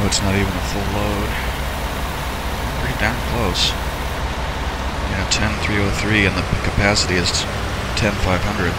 It's not even a full load. Pretty darn close. Yeah, 10,303 and the capacity is 10,500.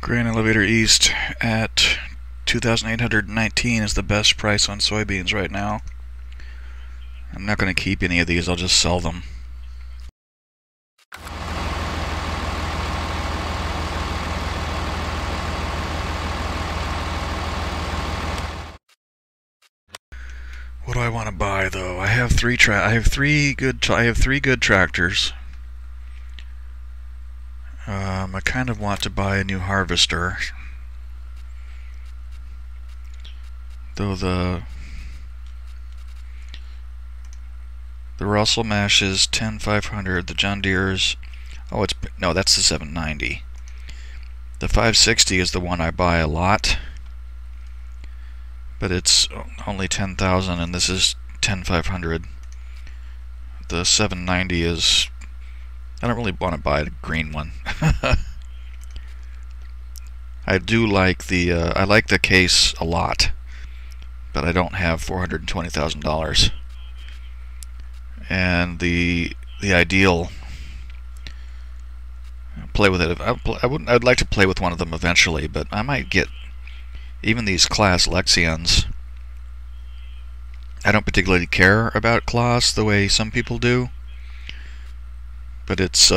Grain elevator east at 2,819 is the best price on soybeans right now. I'm not going to keep any of these, I'll just sell them. What do I want to buy though? I have three good tractors. I kind of want to buy a new harvester, though the Russell Mash is 10,500. The John Deere's, no, that's the 790. The 560 is the one I buy a lot, but it's only 10,000, and this is 10,500. The 790 is, I don't really want to buy the green one. I do like I like the case a lot, but I don't have $420,000. And the ideal, play with it. I'd like to play with one of them eventually, but I might get even these Claas Lexions. I don't particularly care about Claas the way some people do, but it's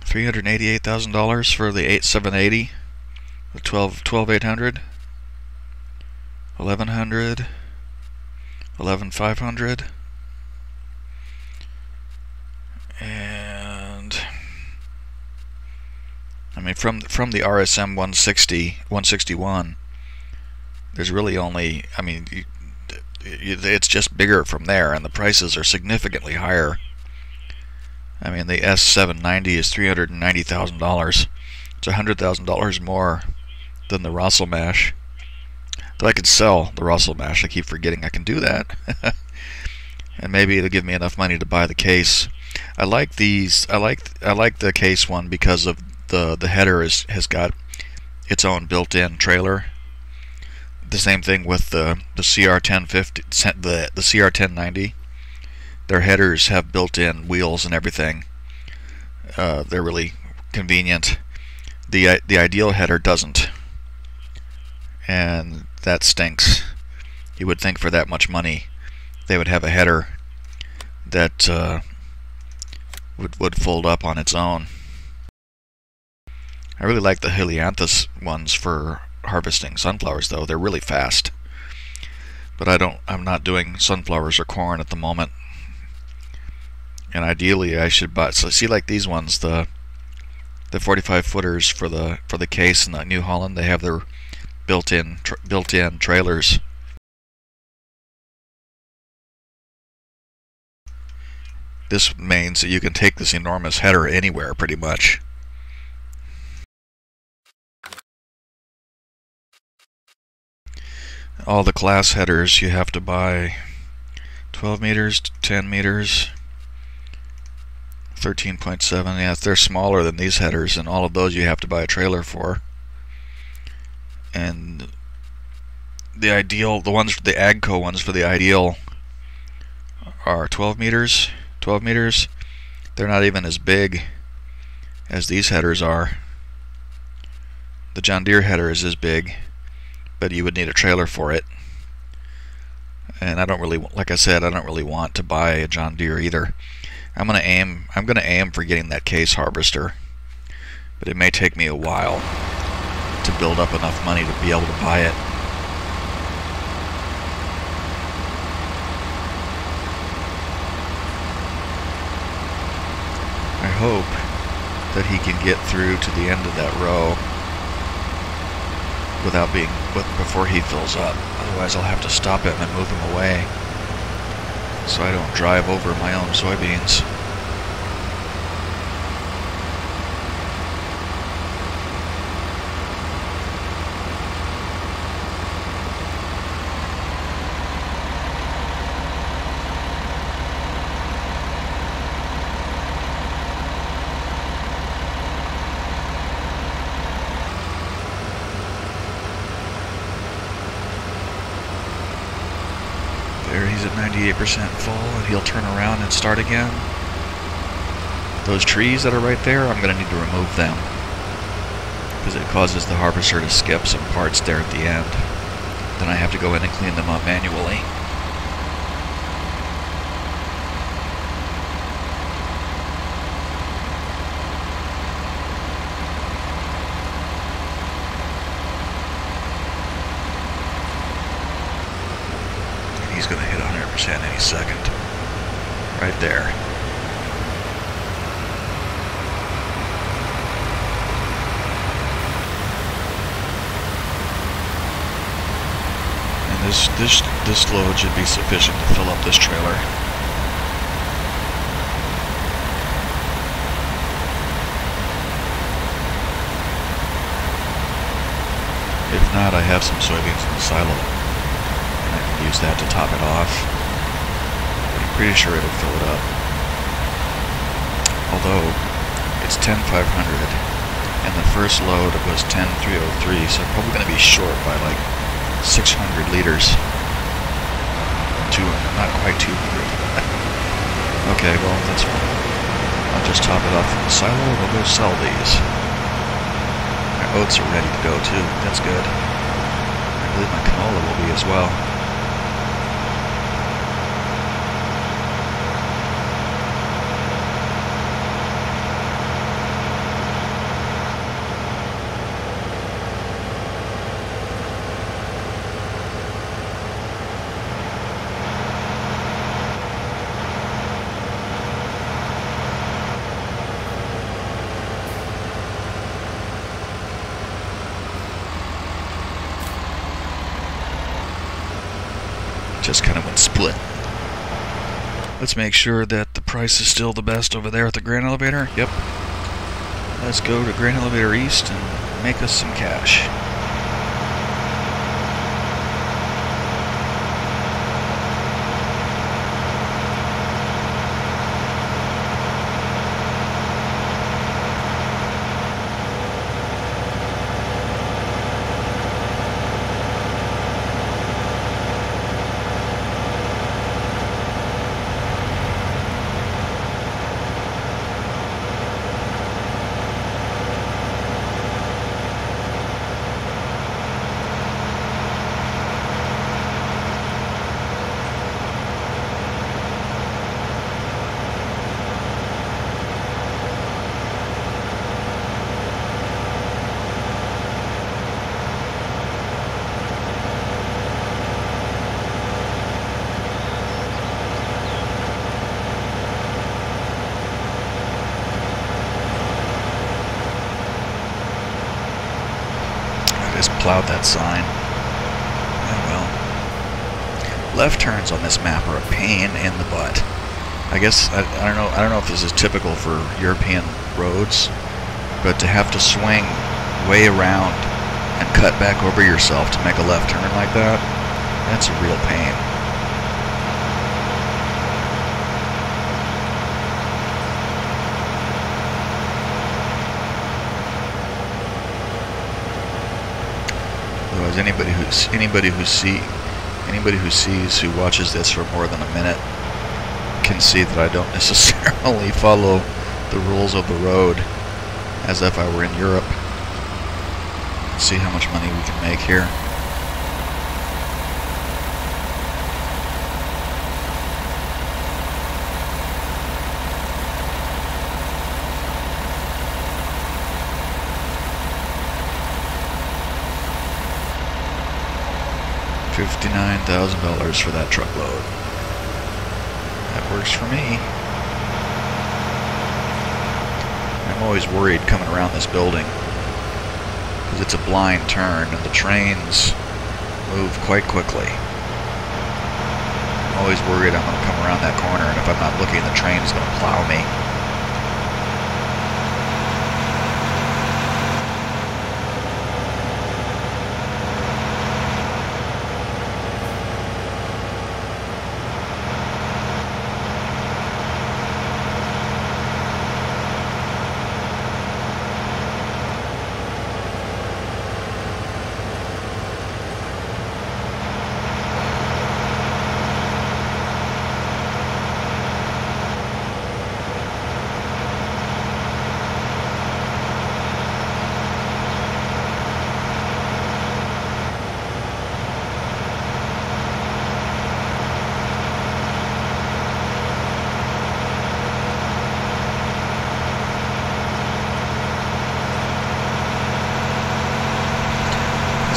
$388,000 for the 780, the 12800, 1100, 11500, and I mean from the RSM 161, there's really only, I mean, it's just bigger from there, and the prices are significantly higher. I mean, the S790 is $390,000. It's $100,000 more than the Russell Mash. Though I could sell the Russell Mash. I keep forgetting I can do that. And maybe it'll give me enough money to buy the case. I like these. I like the case one because of the header has got its own built-in trailer. The same thing with the CR1050, the CR1090. Their headers have built-in wheels and everything. They're really convenient. The ideal header doesn't, and that stinks. You would think for that much money they would have a header that would fold up on its own. I really like the Helianthus ones for harvesting sunflowers, though. They're really fast. But I'm not doing sunflowers or corn at the moment. And ideally I should buy, so see, like these ones, the 45 footers for the case in the New Holland, they have their built-in trailers. This means that you can take this enormous header anywhere pretty much. All the Claas headers you have to buy 12 meters, 10 meters, 13.7. Yeah, they're smaller than these headers, and all of those you have to buy a trailer for. And the ideal, the AGCO ones for the ideal are 12 meters. 12 meters. They're not even as big as these headers are. The John Deere header is as big, but you would need a trailer for it. And I don't really, like I said, I don't really want to buy a John Deere either. I'm gonna aim for getting that case harvester, but it may take me a while to build up enough money to be able to buy it. I hope that he can get through to the end of that row before he fills up. Otherwise I'll have to stop him and move him away so I don't drive over my own soybeans. There, he's at 98% full, and he'll turn around and start again. Those trees that are right there, I'm going to need to remove them. because it causes the harvester to skip some parts there at the end. Then I have to go in and clean them up manually. And he's going to hit 100% any second. Right there. This load should be sufficient to fill up this trailer. If not, I have some soybeans in the silo, and I can use that to top it off. But I'm pretty sure it'll fill it up. Although, it's 10,500, and the first load was 10,303, so I'm probably going to be short by like 600 liters. Not quite 200. Okay, well, that's fine. I'll just top it off from the silo and we'll go sell these. My oats are ready to go too. That's good. I believe my canola will be as well. Just kind of went split. Let's make sure that the price is still the best over there at the grain elevator. Yep. Let's go to grain elevator east and make us some cash. Just plowed that sign. Oh well. Left turns on this map are a pain in the butt. I guess I don't know if this is typical for European roads, but to have to swing way around and cut back over yourself to make a left turn like that, that's a real pain. Anybody who watches this for more than a minute can see that I don't necessarily follow the rules of the road as if I were in Europe. Let's see how much money we can make here. $59,000 for that truckload. That works for me. I'm always worried coming around this building because it's a blind turn and the trains move quite quickly. I'm always worried I'm going to come around that corner, and if I'm not looking, the train's going to plow me.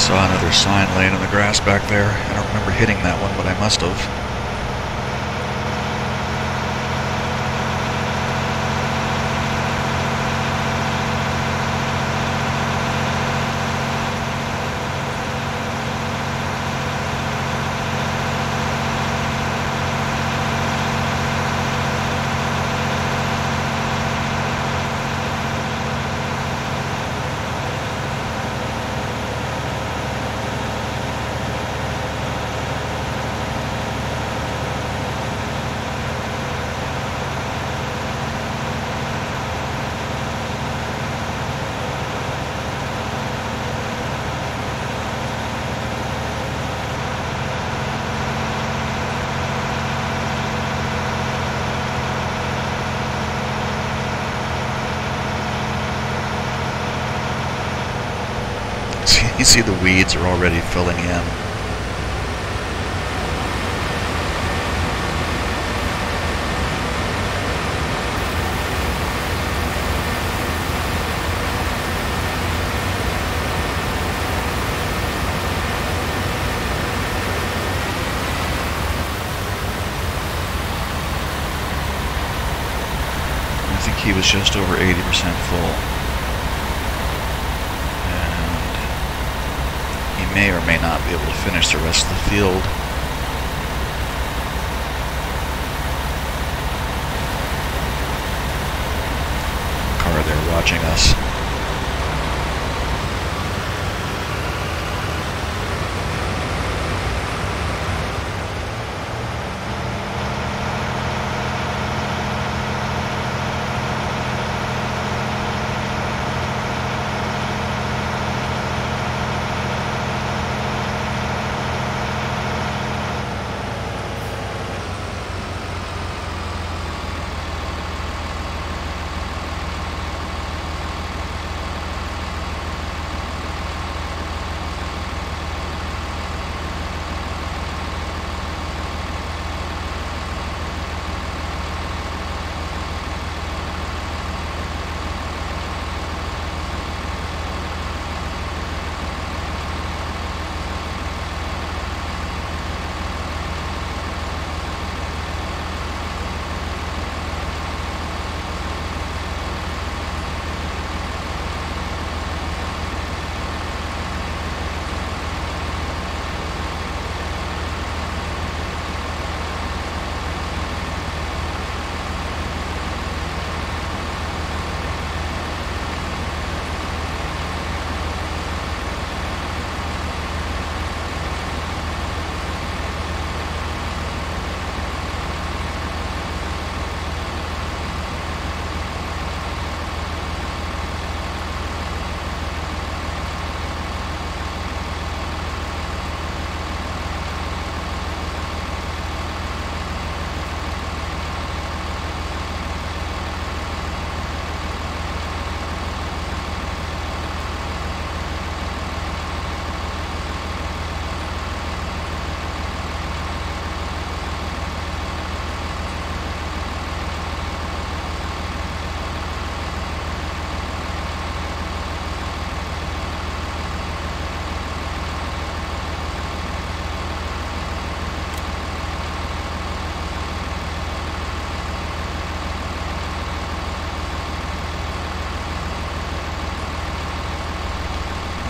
Saw another sign laying in the grass back there. I don't remember hitting that one, but I must have. You see the weeds are already filling in. I think he was just over 80% full. May or may not be able to finish the rest of the field. Car there watching us.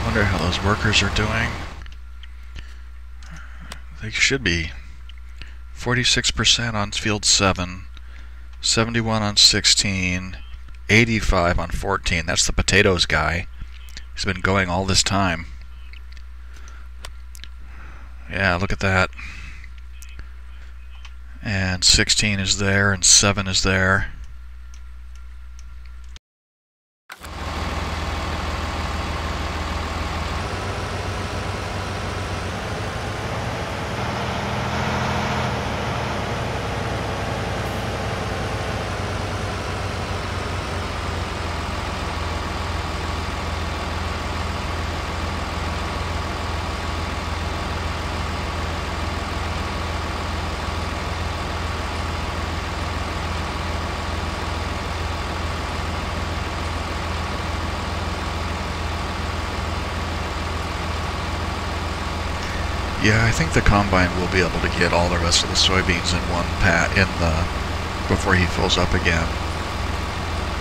I wonder how those workers are doing. They should be 46% on field 7, 71 on 16, 85 on 14. That's the potatoes guy. He's been going all this time. Yeah, look at that. And 16 is there, and 7 is there. Yeah, I think the combine will be able to get all the rest of the soybeans in one pat before he fills up again.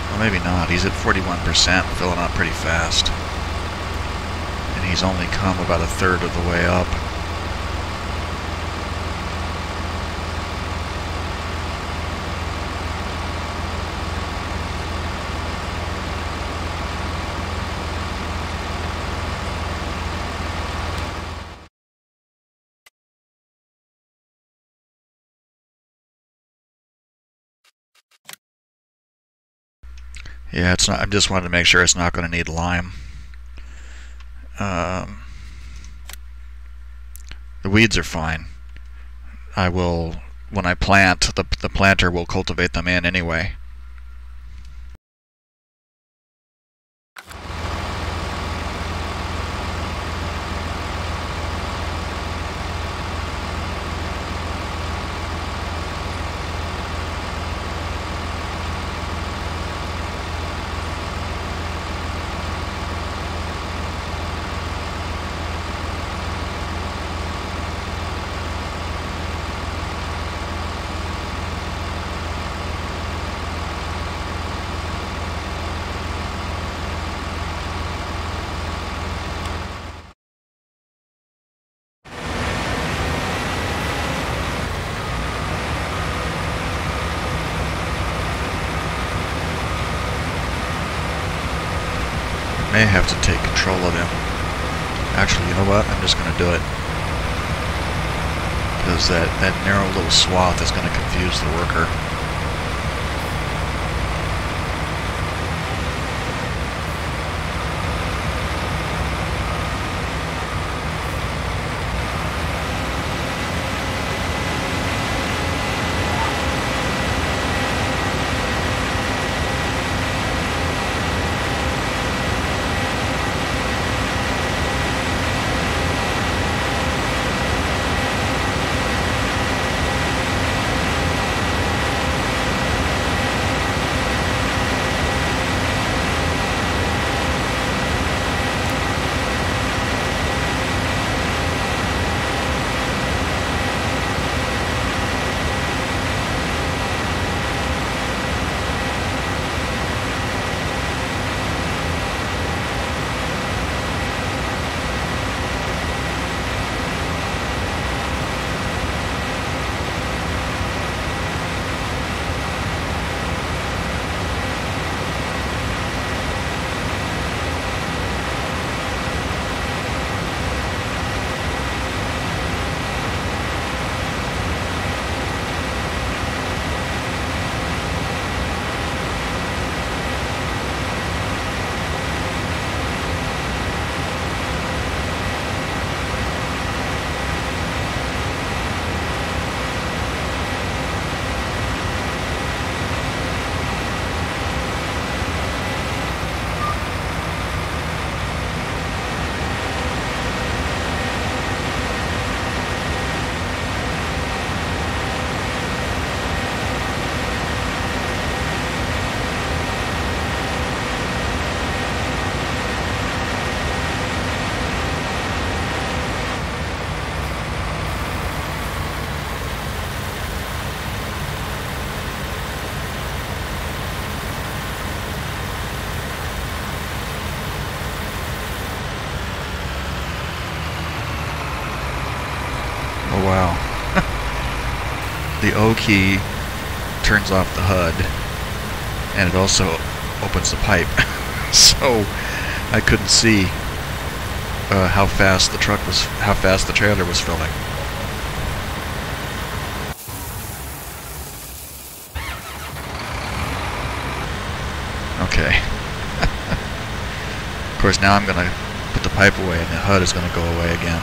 Well, maybe not. He's at 41%, filling up pretty fast. And he's only come about a third of the way up. Yeah, it's not. I just wanted to make sure it's not going to need lime. The weeds are fine. I will, when I plant, the planter will cultivate them in anyway. May have to take control of him. Actually, you know what? I'm just going to do it. Because that narrow little swath is going to confuse the worker. Oh wow. The O key turns off the HUD, and it also opens the pipe. So I couldn't see how fast the trailer was filling. Okay. Of course, now I'm gonna put the pipe away, and the HUD is gonna go away again.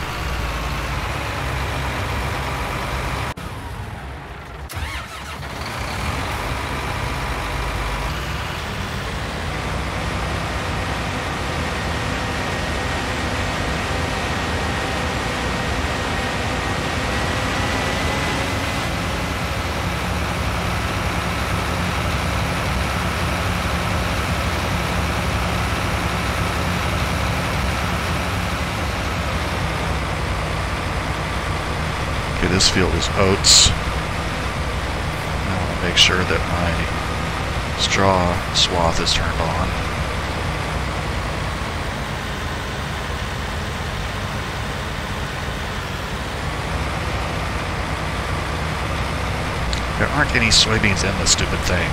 Okay, this field is oats. I want to make sure that my straw swath is turned on. There aren't any soybeans in this stupid thing.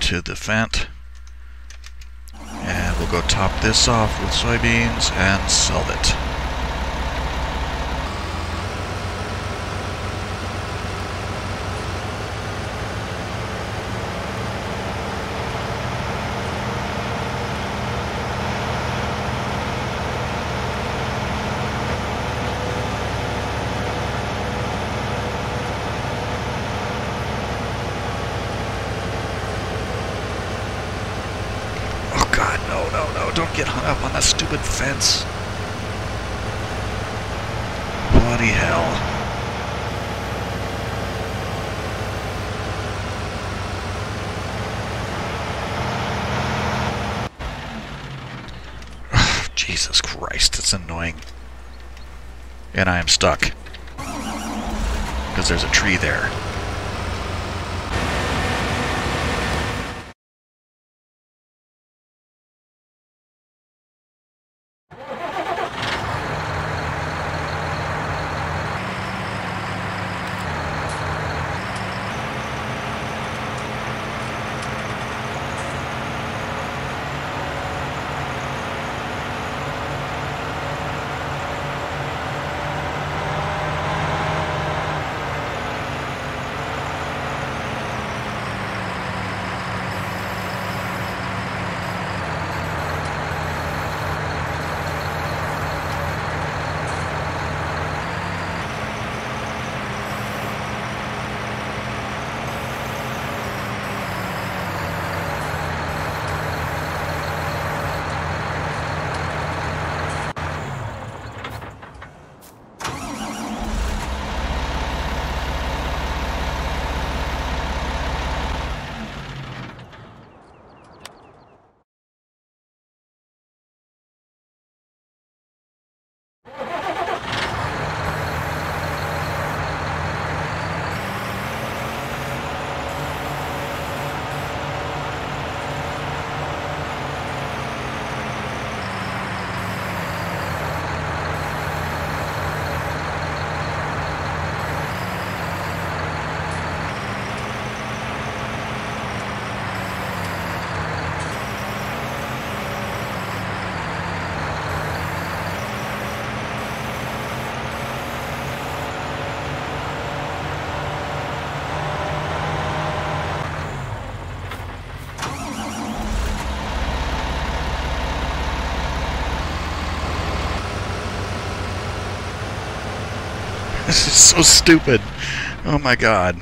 To the Fent, and we'll go top this off with soybeans and sell it. Don't get hung up on that stupid fence. Bloody hell. Jesus Christ, it's annoying. And I am stuck. Because there's a tree there. This is so stupid. Oh my god.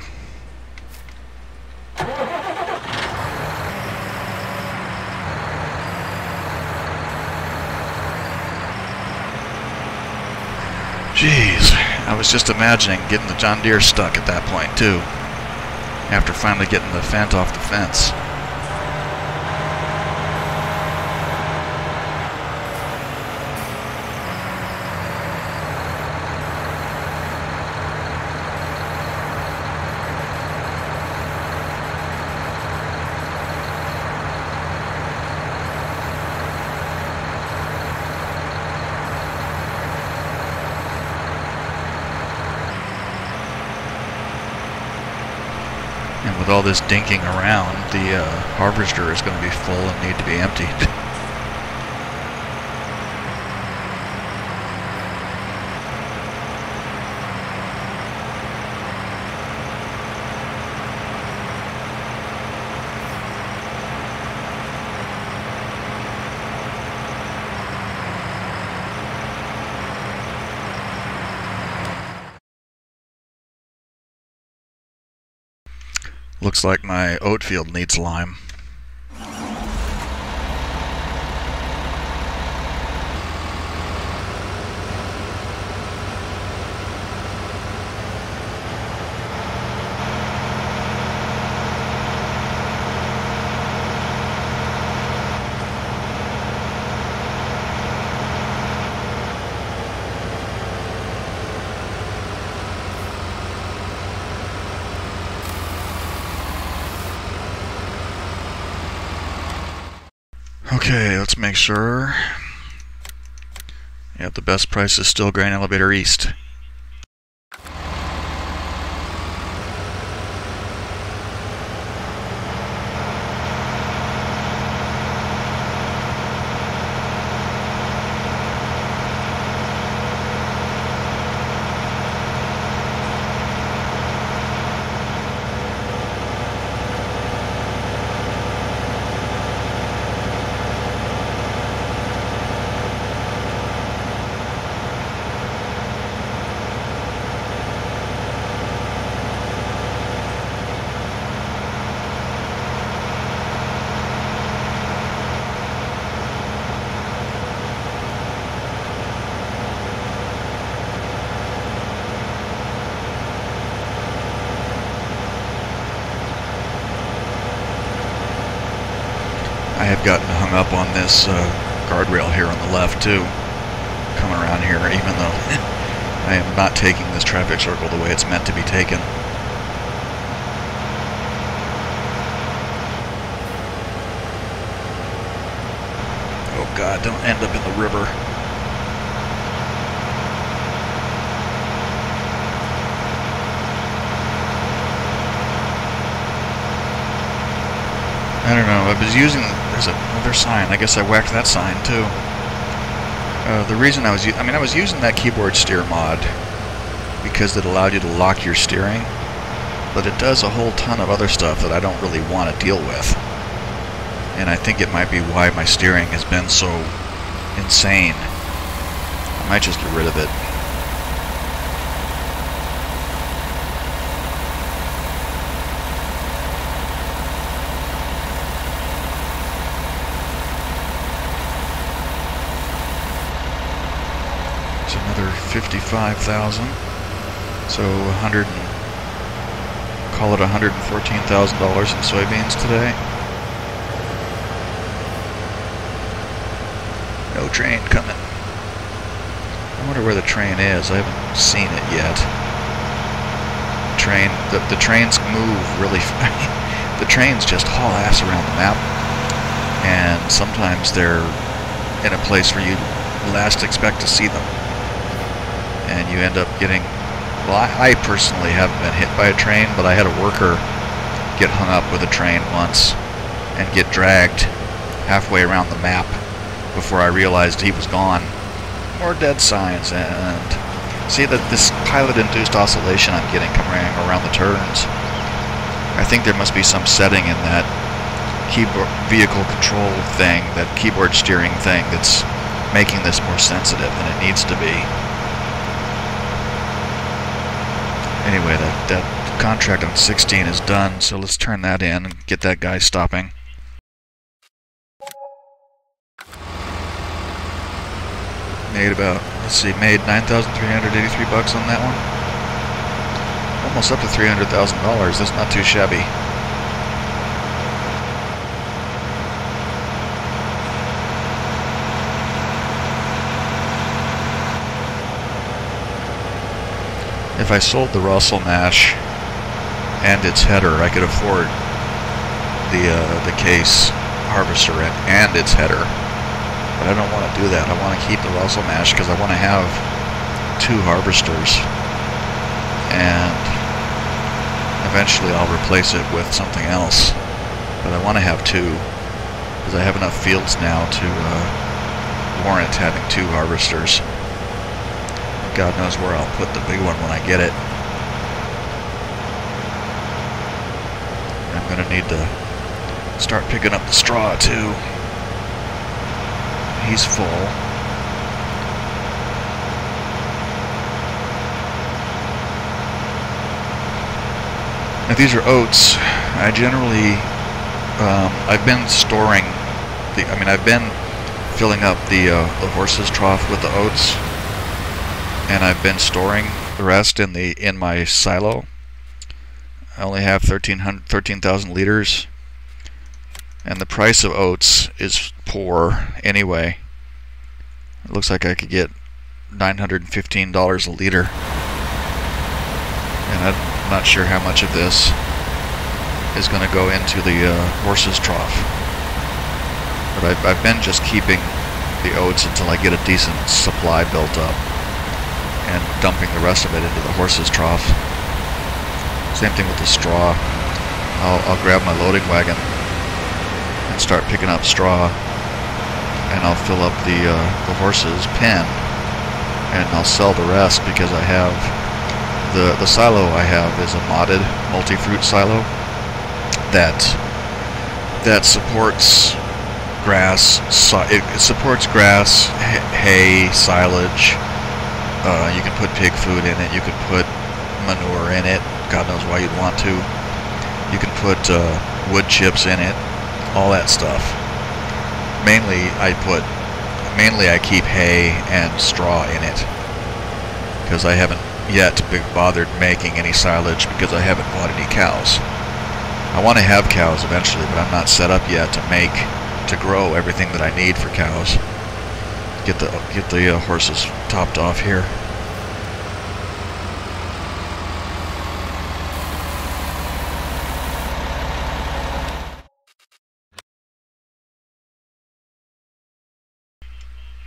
Jeez, I was just imagining getting the John Deere stuck at that point too, after finally getting the Fent off the fence. And with all this dinking around, the harvester is going to be full and need to be emptied. Looks like my oat field needs lime. Okay, let's make sure. Yeah, the best price is still grain elevator east. I have gotten hung up on this guardrail here on the left too, coming around here, even though I am not taking this traffic circle the way it's meant to be taken. Oh God, don't end up in the river. I don't know, I was using, there's another sign, I guess I whacked that sign too. The reason I was using that keyboard steer mod because it allowed you to lock your steering, but it does a whole ton of other stuff that I don't really want to deal with. And I think it might be why my steering has been so insane. I might just get rid of it. Another 55,000, so call it $114,000 in soybeans today. No train coming. I wonder where the train is. I haven't seen it yet. The trains move really fast. The trains just haul ass around the map, and sometimes they're in a place where you last expect to see them. And you end up getting, well, I personally haven't been hit by a train, but I had a worker get hung up with a train once and get dragged halfway around the map before I realized he was gone. More dead signs, and see that this pilot-induced oscillation I'm getting coming around the turns. I think there must be some setting in that keyboard vehicle control thing, that keyboard steering thing, that's making this more sensitive than it needs to be. Anyway, that contract on 16 is done, so let's turn that in and get that guy stopping. Made made $9,383 on that one. Almost up to $300,000. That's not too shabby. If I sold the Russell mash and its header, I could afford the case harvester and its header. But I don't want to do that. I want to keep the Russell mash because I want to have 2 harvesters, and eventually I'll replace it with something else. But I want to have 2 because I have enough fields now to warrant having 2 harvesters. God knows where I'll put the big one when I get it. I'm gonna need to start picking up the straw too. He's full. Now these are oats. I generally, I've been storing I've been filling up the horse's trough with the oats, and I've been storing the rest in my silo. I only have 13,000 liters, and the price of oats is poor anyway. It looks like I could get $915 a liter, and I'm not sure how much of this is going to go into the horse's trough. But But I've been just keeping the oats until I get a decent supply built up, and dumping the rest of it into the horse's trough. Same thing with the straw. I'll grab my loading wagon and start picking up straw, and I'll fill up the horse's pen, and I'll sell the rest because I have the silo I have is a modded multi-fruit silo that supports grass. It supports grass, hay, silage. You can put pig food in it. You can put manure in it. God knows why you'd want to. You can put wood chips in it. All that stuff. Mainly I keep hay and straw in it because I haven't yet bothered making any silage because I haven't bought any cows. I want to have cows eventually, but I'm not set up yet to grow everything that I need for cows. Get the horses topped off here.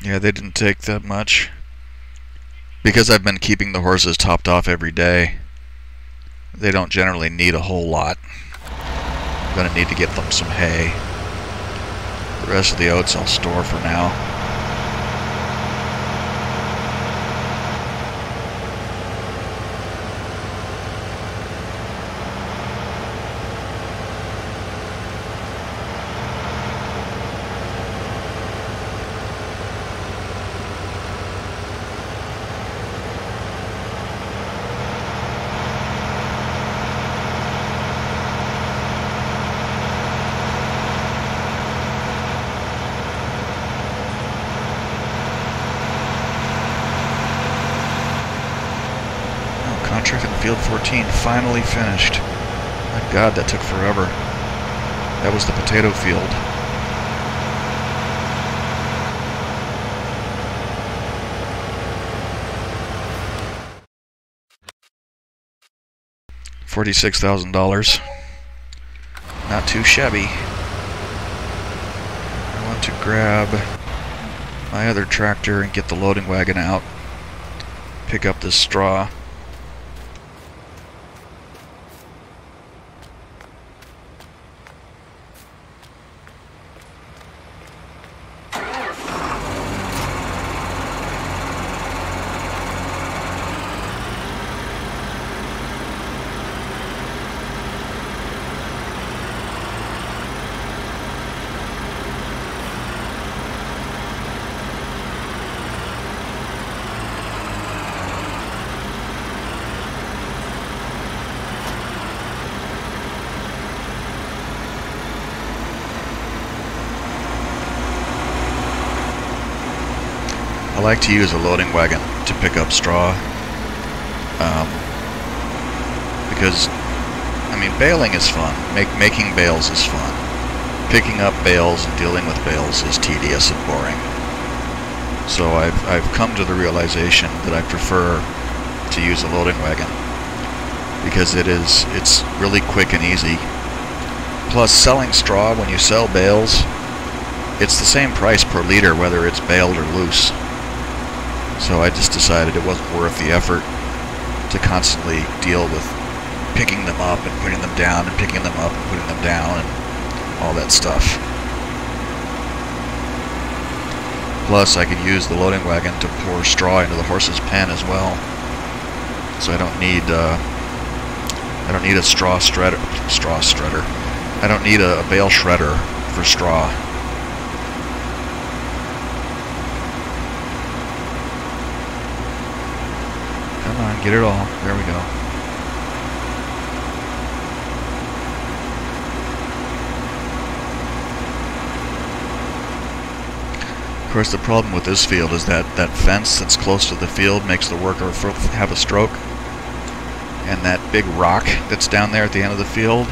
Yeah, they didn't take that much. Because I've been keeping the horses topped off every day, they don't generally need a whole lot. I'm going to need to get them some hay. The rest of the oats I'll store for now. Contract in Field 14 finally finished. My God, that took forever. That was the potato field. $46,000. Not too shabby. I want to grab my other tractor and get the loading wagon out. Pick up this straw. I like to use a loading wagon to pick up straw because, I mean, baling is fun. Making bales is fun. Picking up bales and dealing with bales is tedious and boring. So I've come to the realization that I prefer to use a loading wagon because it's really quick and easy. Plus, selling straw when you sell bales, it's the same price per liter whether it's baled or loose. So I just decided it wasn't worth the effort to constantly deal with picking them up and putting them down and picking them up and putting them down and all that stuff. Plus, I could use the loading wagon to pour straw into the horse's pen as well. So I don't need a straw shredder. I don't need a bale shredder for straw. Come on, get it all. There we go. Of course, the problem with this field is that fence that's close to the field makes the worker have a stroke. And that big rock that's down there at the end of the field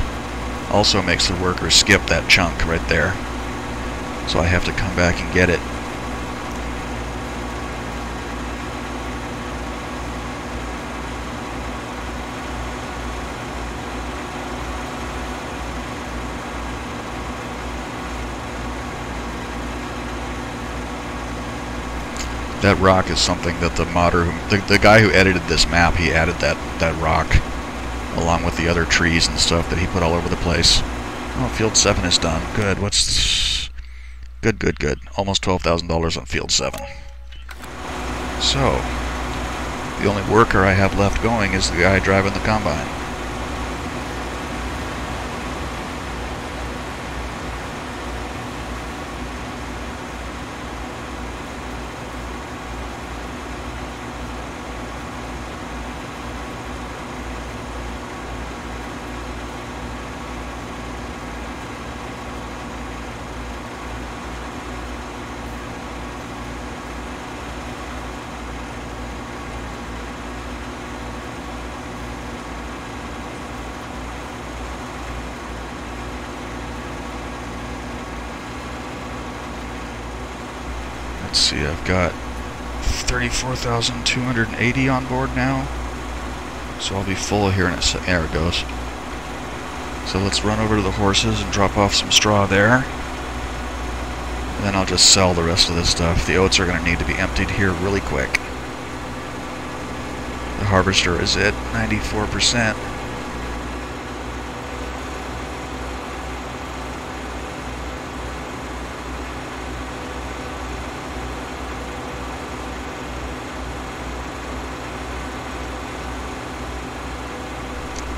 also makes the worker skip that chunk right there. So I have to come back and get it. That rock is something that the modder, the guy who edited this map, he added that rock along with the other trees and stuff that he put all over the place. Oh, Field 7 is done. Good. What's... Good, good, good. Almost $12,000 on Field 7. So, the only worker I have left going is the guy driving the combine. Let's see, I've got 34,280 on board now. So I'll be full here in a second. There it goes. So let's run over to the horses and drop off some straw there. And then I'll just sell the rest of this stuff. The oats are going to need to be emptied here really quick. The harvester is at 94%.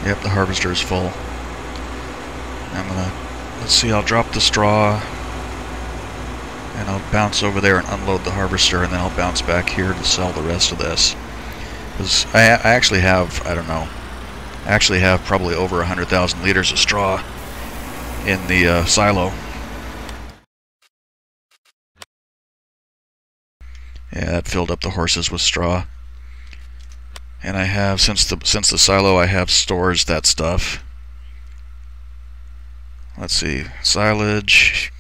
Yep, the harvester is full. Let's see, I'll drop the straw, and I'll bounce over there and unload the harvester, and then I'll bounce back here to sell the rest of this. Because I actually have, I don't know, I actually have probably over 100,000 liters of straw in the silo. Yeah, that filled up the horses with straw. And I have, since the silo, I have stores that stuff. Let's see, silage.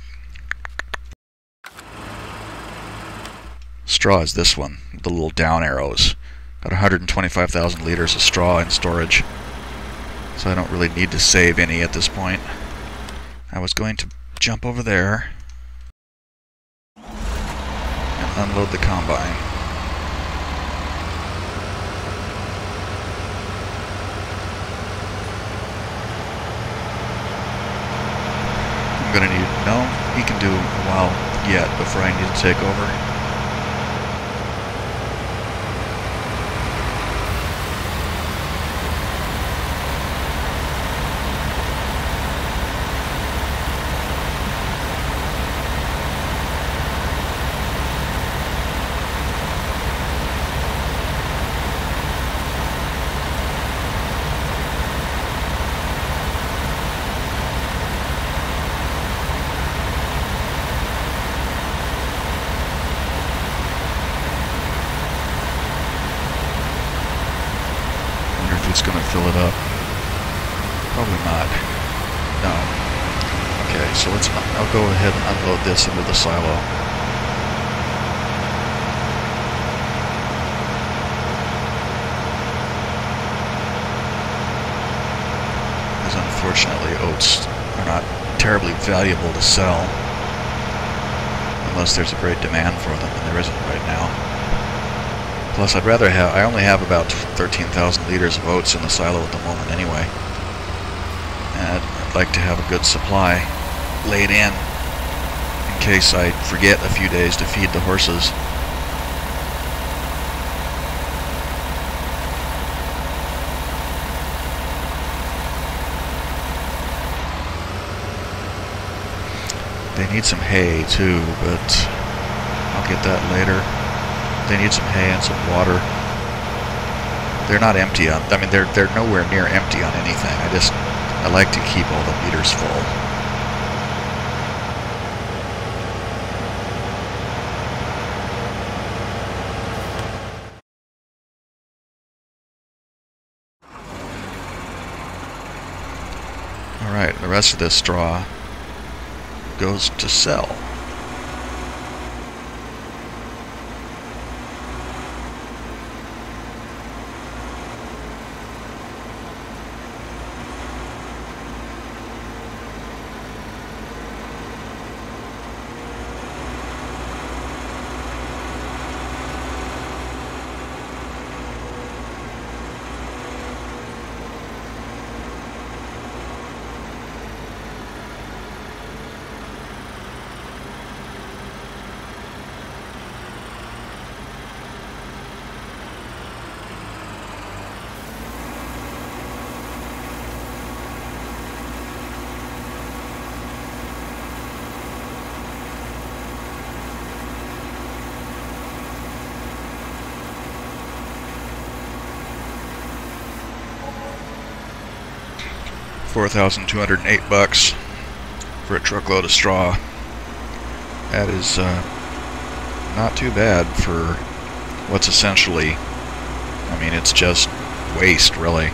Straw is this one, the little down arrows. Got 125,000 liters of straw in storage. So I don't really need to save any at this point. I was going to jump over there and unload the combine. I'm gonna need, no, he can do a while yet before I need to take over. It's going to fill it up. Probably not. No. Okay, so I'll go ahead and unload this into the silo. Because unfortunately oats are not terribly valuable to sell unless there's a great demand for them, and there isn't right now. Plus, I only have about 13,000 liters of oats in the silo at the moment anyway. And I'd like to have a good supply laid in case I forget a few days to feed the horses. They need some hay too, but I'll get that later. They need some hay and some water. They're not empty on, I mean, they're nowhere near empty on anything. I like to keep all the meters full. Alright, the rest of this straw goes to sell. $4,208 for a truckload of straw. That is not too bad for what's essentially, I mean, it's just waste, really.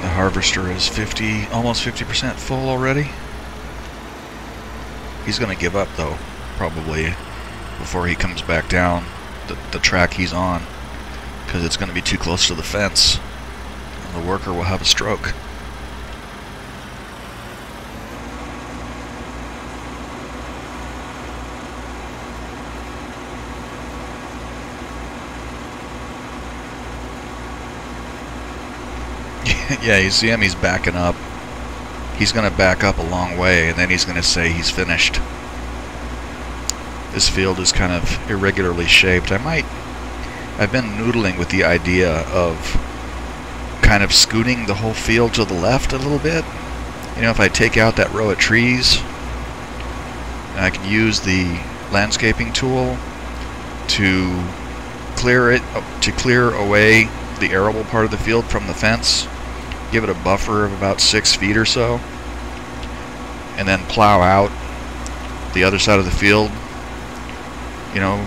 The harvester is almost 50% full already. He's going to give up though, probably, before he comes back down the track he's on, because it's going to be too close to the fence, and the worker will have a stroke. Yeah, you see him, he's backing up. He's going to back up a long way, and then he's going to say he's finished. This field is kind of irregularly shaped. I've been noodling with the idea of kind of scooting the whole field to the left a little bit. You know, if I take out that row of trees, and I can use the landscaping tool to clear away the arable part of the field from the fence, give it a buffer of about 6 feet or so, and then plow out the other side of the field, you know,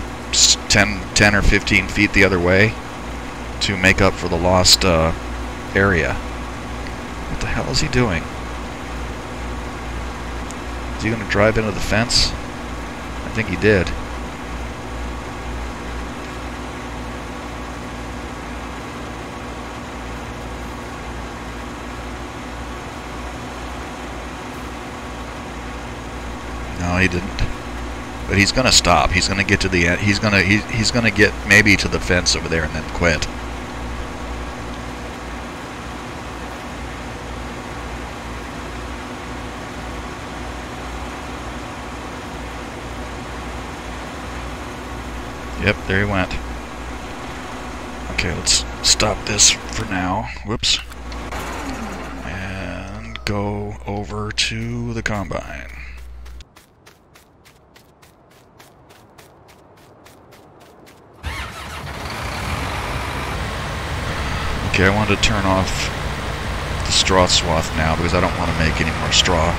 10 or 15 feet the other way to make up for the lost area. What the hell is he doing? Is he going to drive into the fence? I think he did. No, he didn't. But he's gonna stop. He's gonna get to the end. He's gonna get maybe to the fence over there and then quit. Yep, there he went. Okay, let's stop this for now. Whoops. And go over to the combine. Okay, I want to turn off the straw swath now because I don't want to make any more straw.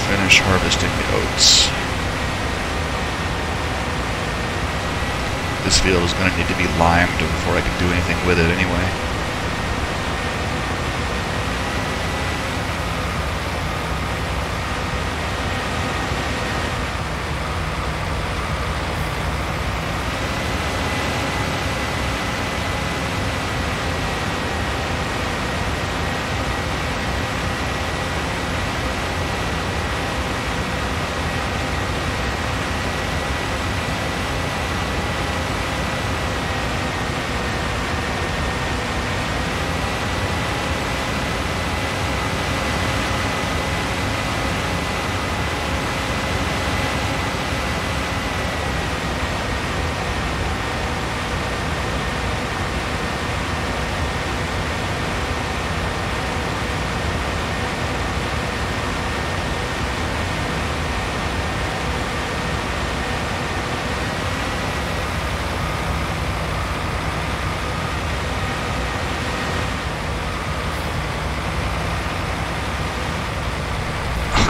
Finish harvesting the oats. This field is going to need to be limed before I can do anything with it anyway.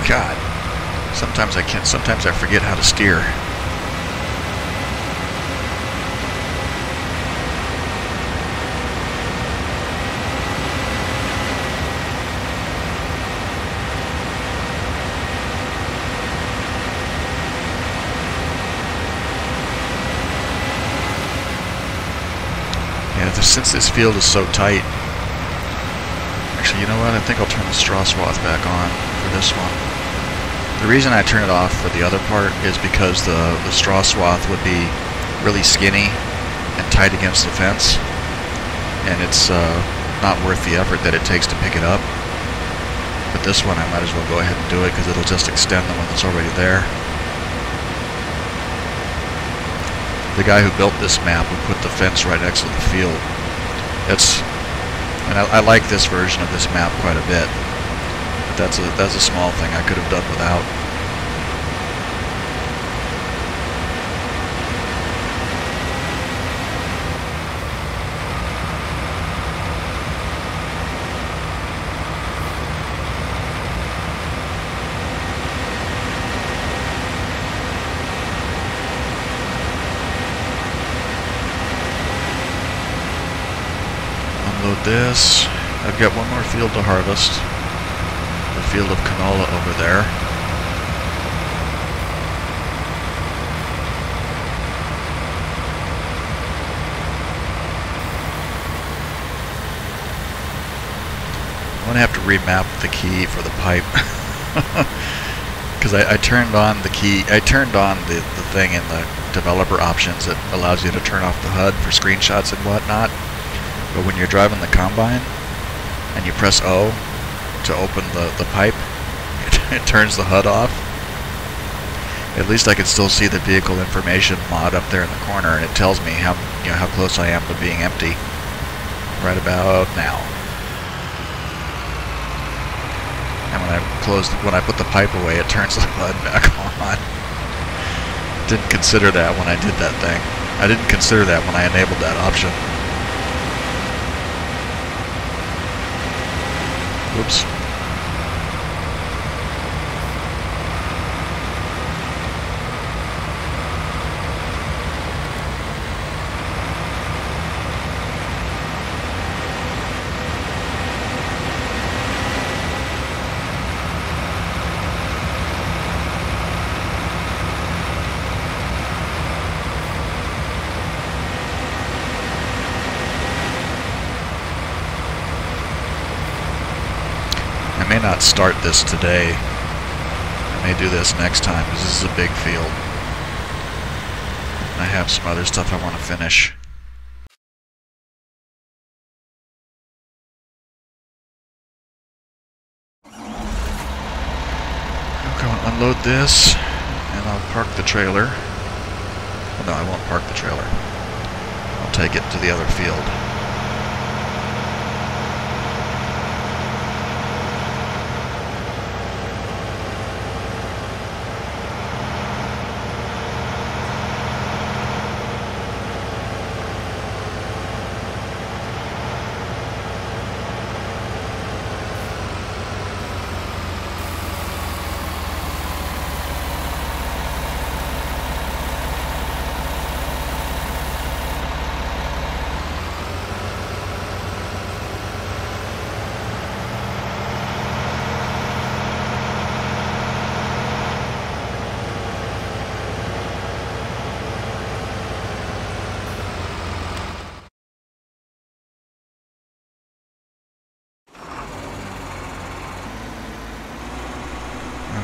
God, sometimes I can't, sometimes I forget how to steer. Yeah, since this field is so tight, actually, you know what? I think I'll turn the straw swath back on for this one. The reason I turn it off for the other part is because the straw swath would be really skinny and tight against the fence, and it's not worth the effort that it takes to pick it up. But this one I might as well go ahead and do it because it'll just extend the one that's already there. The guy who built this map would put the fence right next to the field. And I like this version of this map quite a bit. But that's a small thing I could have done without. Unload this. I've got one more field to harvest. The field of canola over there. I'm gonna have to remap the key for the pipe. Because I turned on the key, I turned on the thing in the developer options that allows you to turn off the HUD for screenshots and whatnot. But when you're driving the combine and you press O to open the pipe, it turns the HUD off. At least I can still see the vehicle information mod up there in the corner, and it tells me how close I am to being empty. Right about now. And when I put the pipe away, it turns the HUD back on. Didn't consider that when I did that thing. I didn't consider that when I enabled that option. Whoops. I may not start this today. I may do this next time because this is a big field. I have some other stuff I want to finish. I'm going to unload this and I'll park the trailer. Well, no, I won't park the trailer. I'll take it to the other field.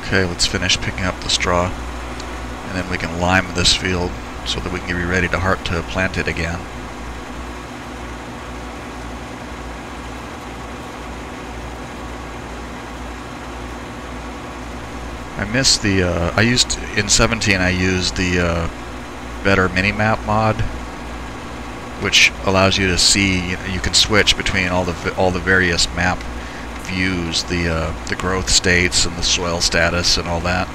Okay, let's finish picking up the straw, and then we can lime this field so that we can be ready to plant it again. I missed the, in 17 I used the better minimap mod, which allows you to see, you can switch between all the various map views, the growth states and the soil status and all that,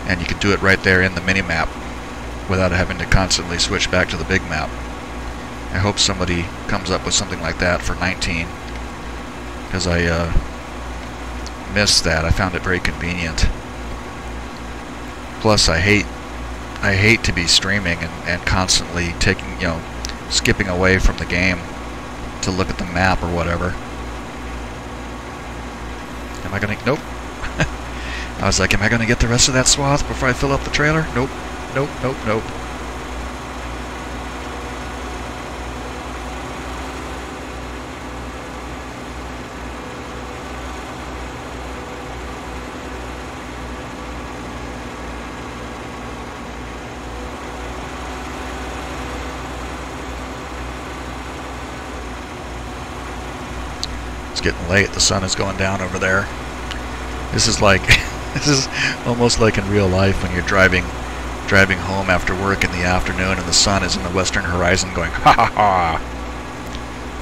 and you can do it right there in the mini-map without having to constantly switch back to the big map. I hope somebody comes up with something like that for 19, because I missed that. I found it very convenient. Plus I hate to be streaming and constantly taking, skipping away from the game to look at the map or whatever. Am I gonna... Nope. I was like, am I gonna get the rest of that swath before I fill up the trailer? Nope. Nope, nope, nope. It's getting late. The sun is going down over there. This is like, this is almost like in real life when you're driving home after work in the afternoon and the sun is in the western horizon going, ha ha ha.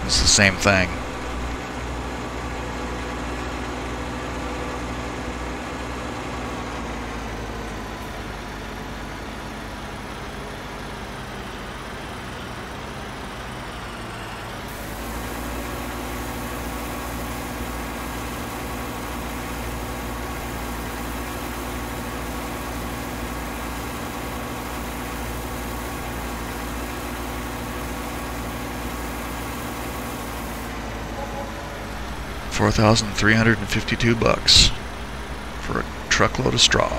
It's the same thing. $4,352 for a truckload of straw.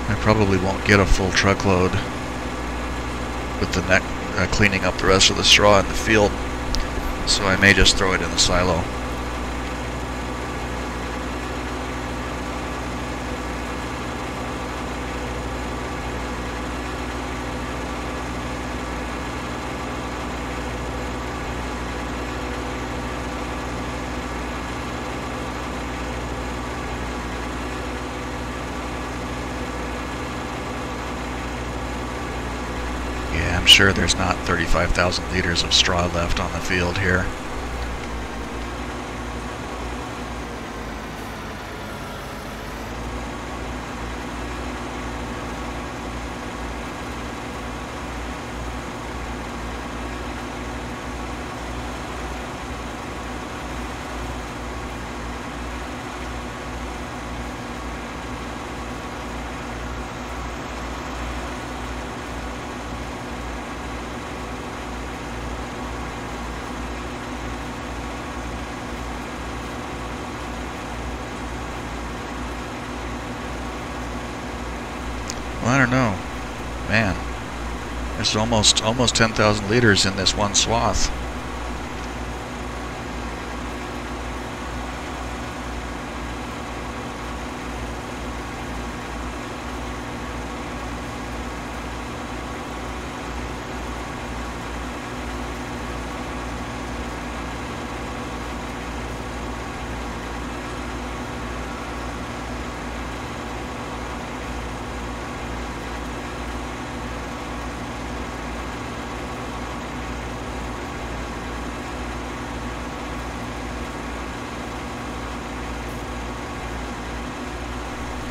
I probably won't get a full truckload with the cleaning up the rest of the straw in the field, so I may just throw it in the silo. I'm sure there's not 35,000 liters of straw left on the field here. Well, I don't know. Man, there's almost 10,000 liters in this one swath.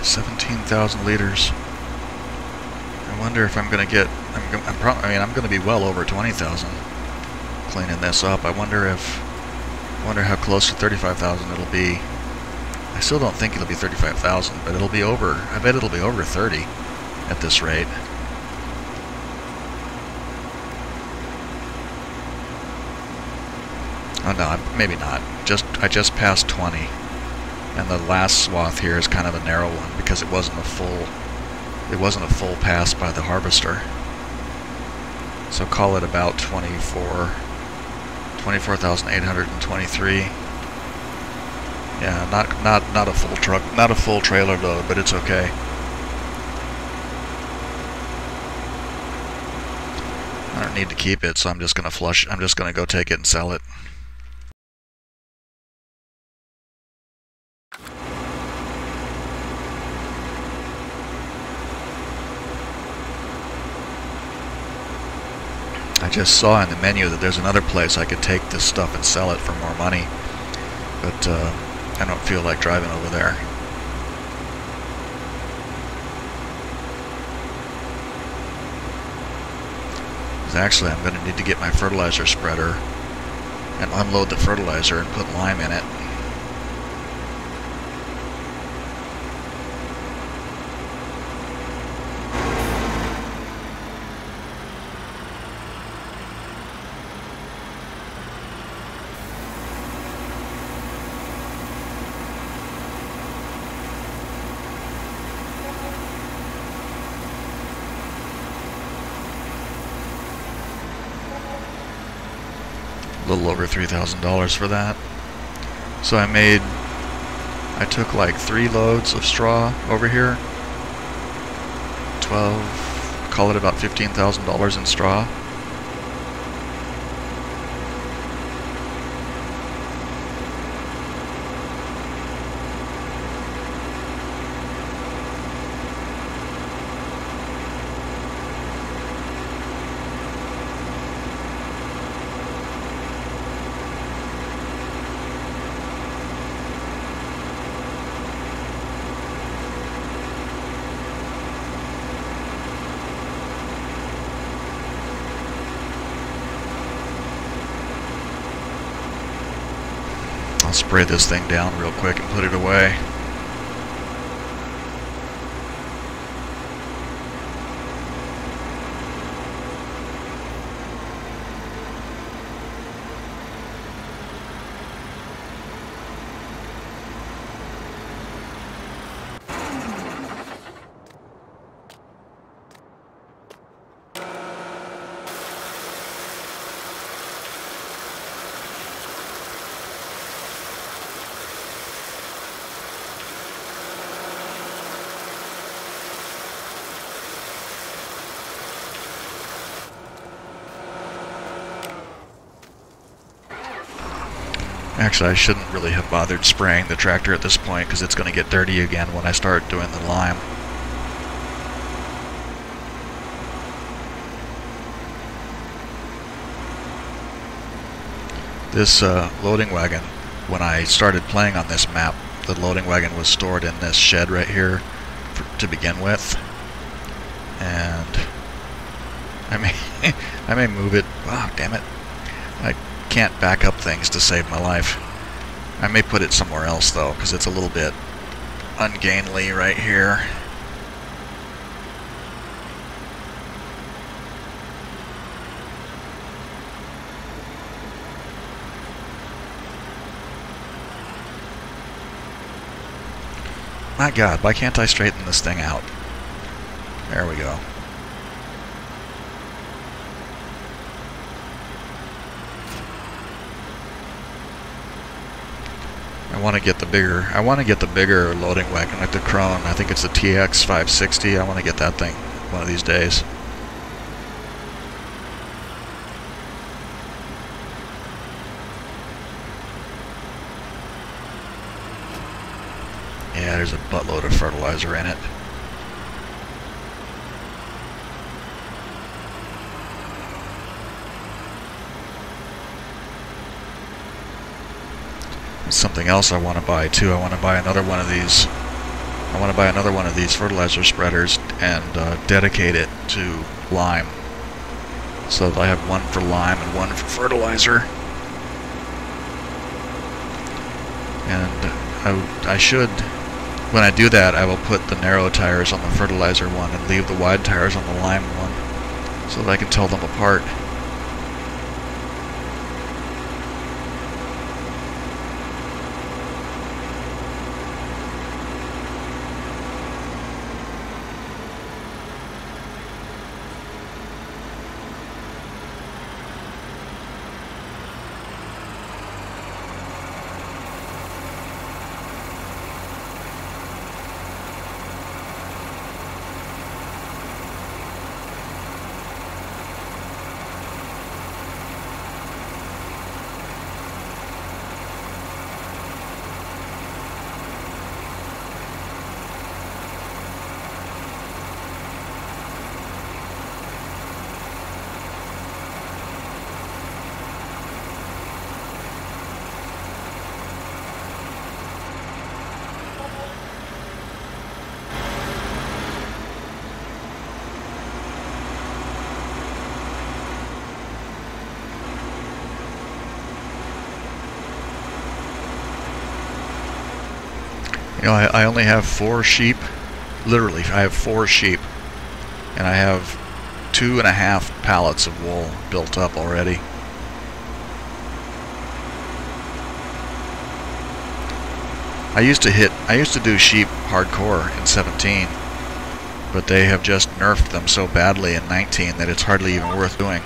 $17,000 liters. I wonder if I'm going to get. I'm going to be well over 20,000 cleaning this up. I wonder how close to 35,000 it'll be. I still don't think it'll be 35,000, but it'll be over. I bet it'll be over 30 at this rate. Oh no, maybe not. I just passed 20. And the last swath here is kind of a narrow one because it wasn't a full pass by the harvester. So call it about 24,823. Yeah, not a full truck, not a full trailer load, but it's okay. I don't need to keep it, so I'm just gonna go take it and sell it. I just saw in the menu that there's another place I could take this stuff and sell it for more money, but I don't feel like driving over there. Actually, I'm going to need to get my fertilizer spreader and unload the fertilizer and put lime in it. A little over $3,000 for that. So I made I took like 3 loads of straw over here. 12, call it about $15,000 in straw. I'll spray this thing down real quick and put it away. Actually, I shouldn't really have bothered spraying the tractor at this point because it's going to get dirty again when I start doing the lime. This loading wagon, when I started playing on this map, the loading wagon was stored in this shed right here to begin with. And I may move it. Oh, damn it. I can't back up things to save my life. I may put it somewhere else though, because it's a little bit ungainly right here. My God, why can't I straighten this thing out? There we go. I want to get the bigger loading wagon, like the Krone. I think it's the TX 560. I want to get that thing one of these days. Yeah, there's a buttload of fertilizer in it. Something else I want to buy too. I want to buy another one of these. I want to buy another one of these fertilizer spreaders and dedicate it to lime, so that I have one for lime and one for fertilizer. And I should, when I do that, I will put the narrow tires on the fertilizer one and leave the wide tires on the lime one, so that I can tell them apart. You know, I only have 4 sheep. Literally, I have 4 sheep. And I have 2.5 pallets of wool built up already. I used to do sheep hardcore in 17. But they have just nerfed them so badly in 19 that it's hardly even worth doing.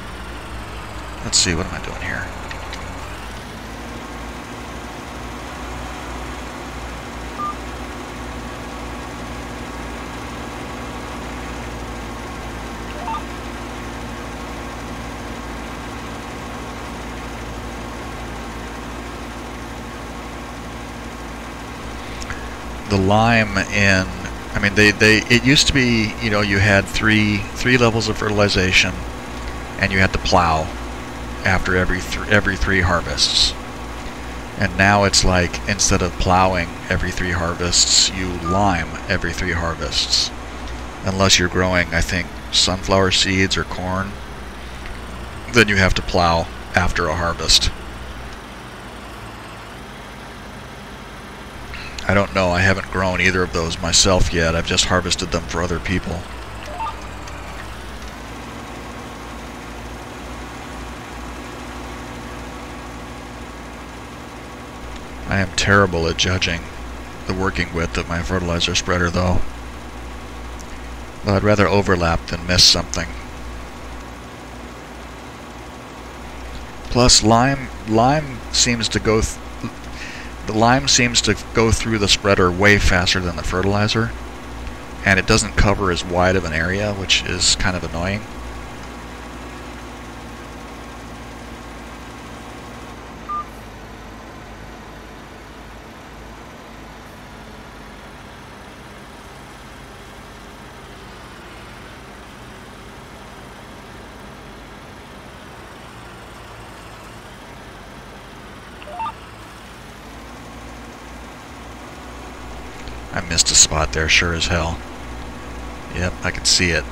Let's see, what am I doing here? the lime in, I mean, it used to be, you know, you had three levels of fertilization, and you had to plow after every three harvests. And now it's like, instead of plowing every 3 harvests, you lime every 3 harvests. Unless you're growing, I think, sunflower seeds or corn, then you have to plow after a harvest. I don't know, I haven't grown either of those myself yet. I've just harvested them for other people. I am terrible at judging the working width of my fertilizer spreader, though. Well, I'd rather overlap than miss something. Plus, lime seems to go through the spreader way faster than the fertilizer, and it doesn't cover as wide of an area, which is kind of annoying. I missed a spot there, sure as hell. Yep, I can see it.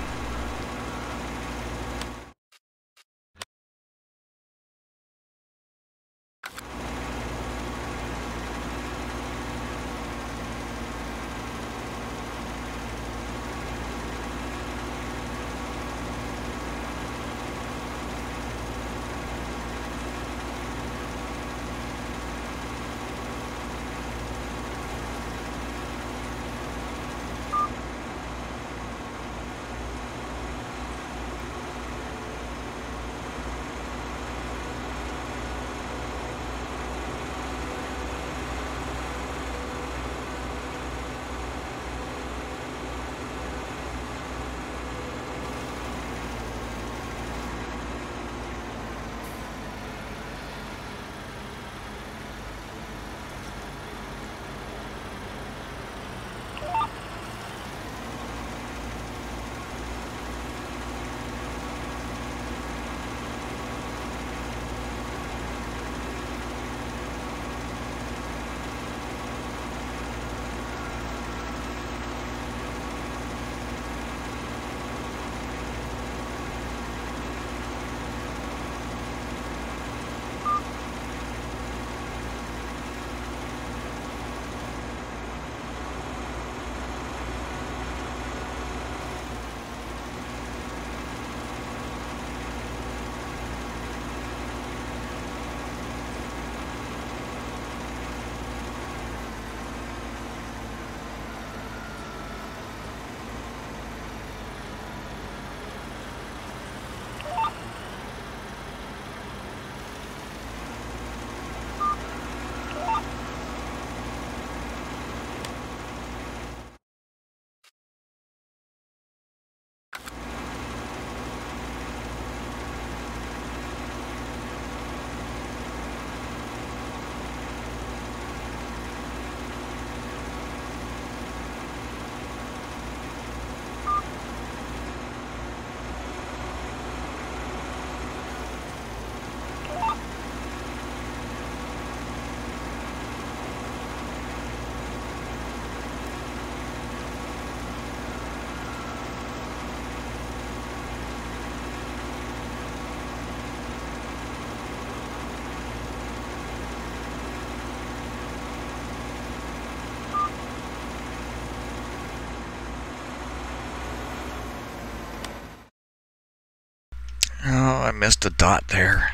Oh, I missed a dot there.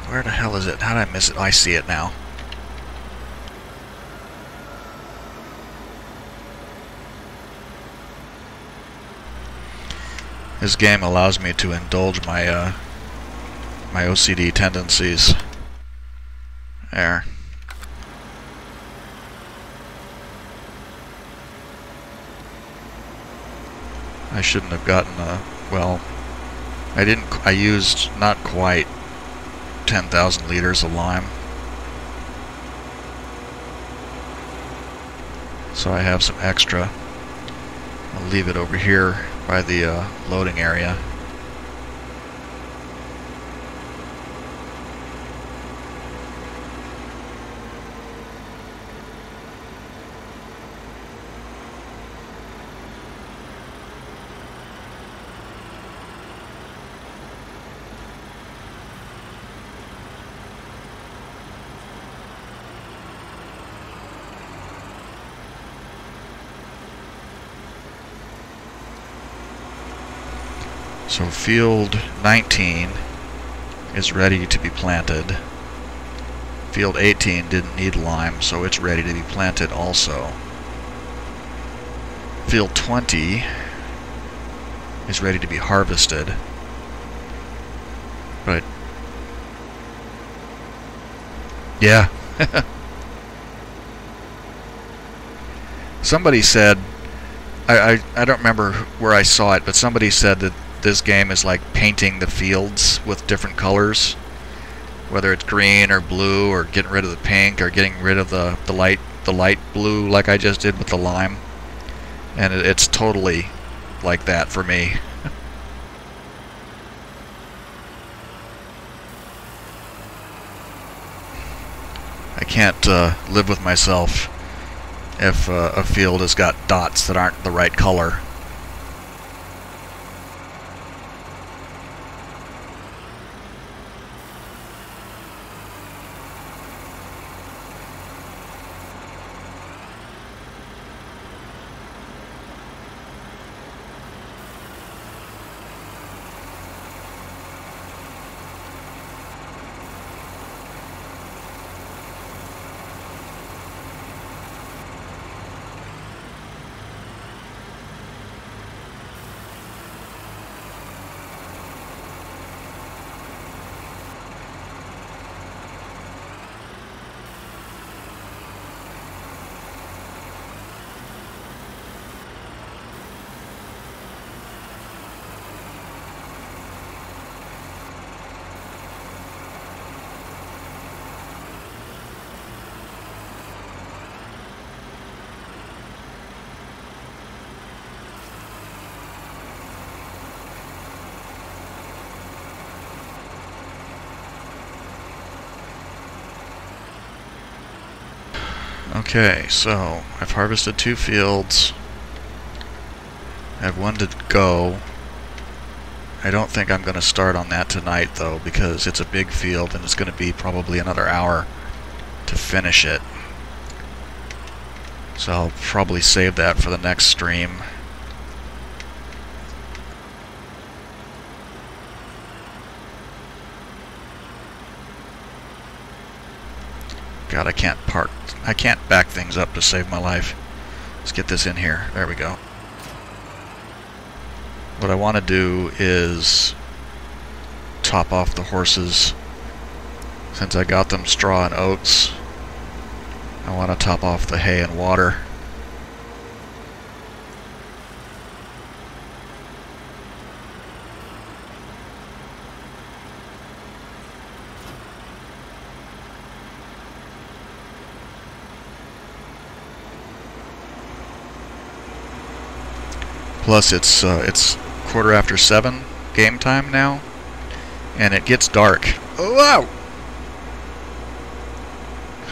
Where the hell is it? How did I miss it? Oh, I see it now. This game allows me to indulge my my OCD tendencies. There. I shouldn't have gotten a, well, I used not quite 10,000 liters of lime. so I have some extra. I'll leave it over here by the loading area. So field 19 is ready to be planted. Field 18 didn't need lime, so it's ready to be planted also. Field 20 is ready to be harvested. But yeah. Somebody said, I don't remember where I saw it, but somebody said that this game is like painting the fields with different colors, whether it's green or blue, or getting rid of the pink, or getting rid of the light blue like I just did with the lime. And it's totally like that for me. I can't live with myself if a field has got dots that aren't the right color. Okay, so I've harvested 2 fields. I have 1 to go. I don't think I'm going to start on that tonight though, because it's a big field and it's going to be probably another hour to finish it. So I'll probably save that for the next stream. God, I can't back things up to save my life. Let's get this in here. There we go. What I want to do is top off the horses. Since I got them straw and oats, I want to top off the hay and water. Plus, it's 7:15 game time now, and it gets dark. Oh, wow!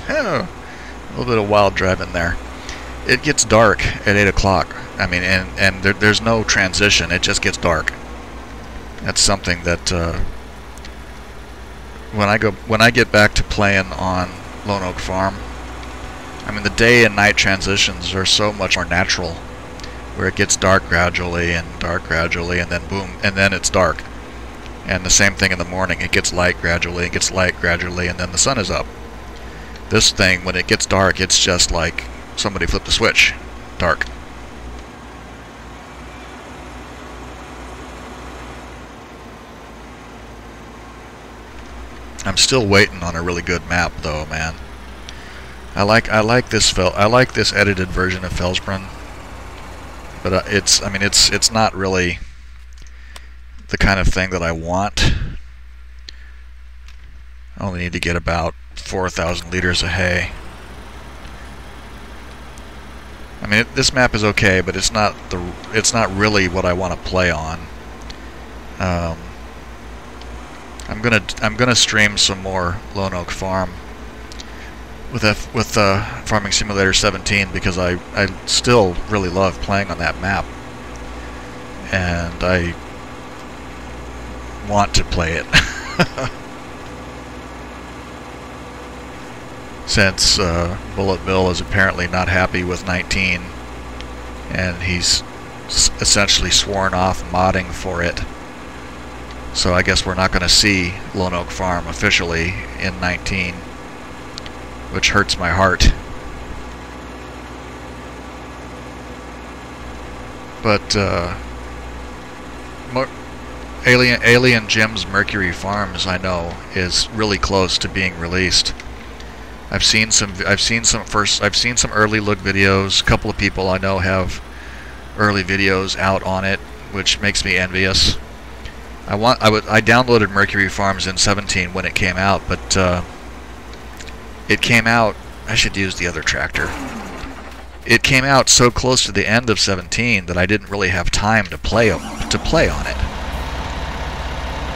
Oh, a little bit of wild driving there. It gets dark at 8 o'clock. I mean, and there's no transition. It just gets dark. That's something that when I get back to playing on Lone Oak Farm, I mean, the day and night transitions are so much more natural, where it gets dark gradually and then boom, and then it's dark. And the same thing in the morning. It gets light gradually, and then the sun is up. This thing, when it gets dark, it's just like somebody flipped a switch. Dark. I'm still waiting on a really good map though, man. I like this edited version of Felsbrunn. But it's not really the kind of thing that I want. I only need to get about 4,000 liters of hay. mean, this map is okay, but it's not really what I want to play on. I'm gonna stream some more Lone Oak Farm with Farming Simulator 17 because I still really love playing on that map, and I want to play it. Since Bullet Bill is apparently not happy with 19, and he's essentially sworn off modding for it. So I guess we're not going to see Lone Oak Farm officially in 19, which hurts my heart. But Alien Jim's Mercury Farms, I know, is really close to being released. I've seen some early look videos. A couple of people I know have early videos out on it, which makes me envious. I downloaded Mercury Farms in 17 when it came out, but it came out. I should use the other tractor. It came out so close to the end of 17 that I didn't really have time to play on it.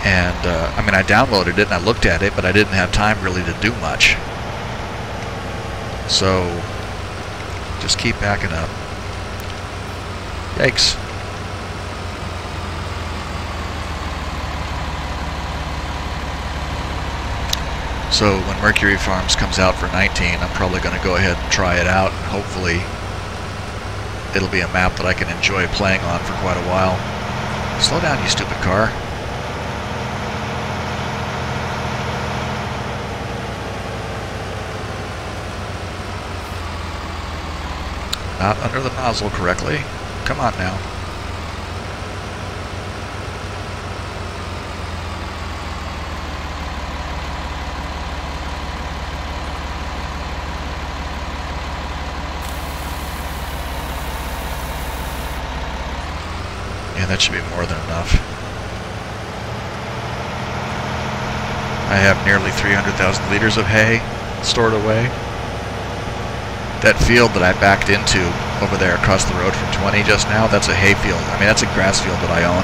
And I mean, I downloaded it and I looked at it, but I didn't have time really to do much. So, just keep backing up. Yikes. So, when Mercury Farms comes out for 19, I'm probably going to go ahead and try it out, and hopefully it'll be a map that I can enjoy playing on for quite a while. Slow down, you stupid car. Not under the nozzle correctly. Come on now. Yeah, that should be more than enough. I have nearly 300,000 liters of hay stored away. That field that I backed into over there across the road from 20 just now, that's a hay field. I mean, that's a grass field that I own.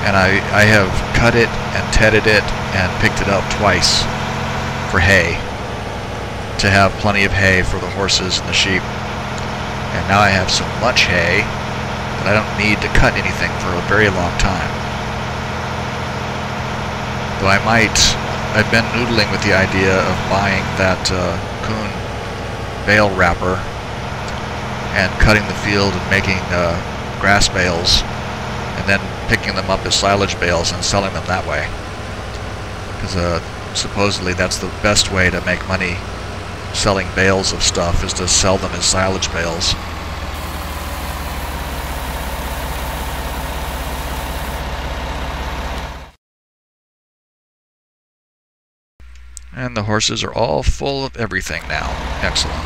And I have cut it and tedded it and picked it up twice for hay, to have plenty of hay for the horses and the sheep. And now I have so much hay that I don't need to cut anything for a very long time. Though I've been noodling with the idea of buying that coon bale wrapper and cutting the field and making grass bales and then picking them up as silage bales and selling them that way, because supposedly that's the best way to make money selling bales of stuff, is to sell them as silage bales. And the horses are all full of everything now. Excellent.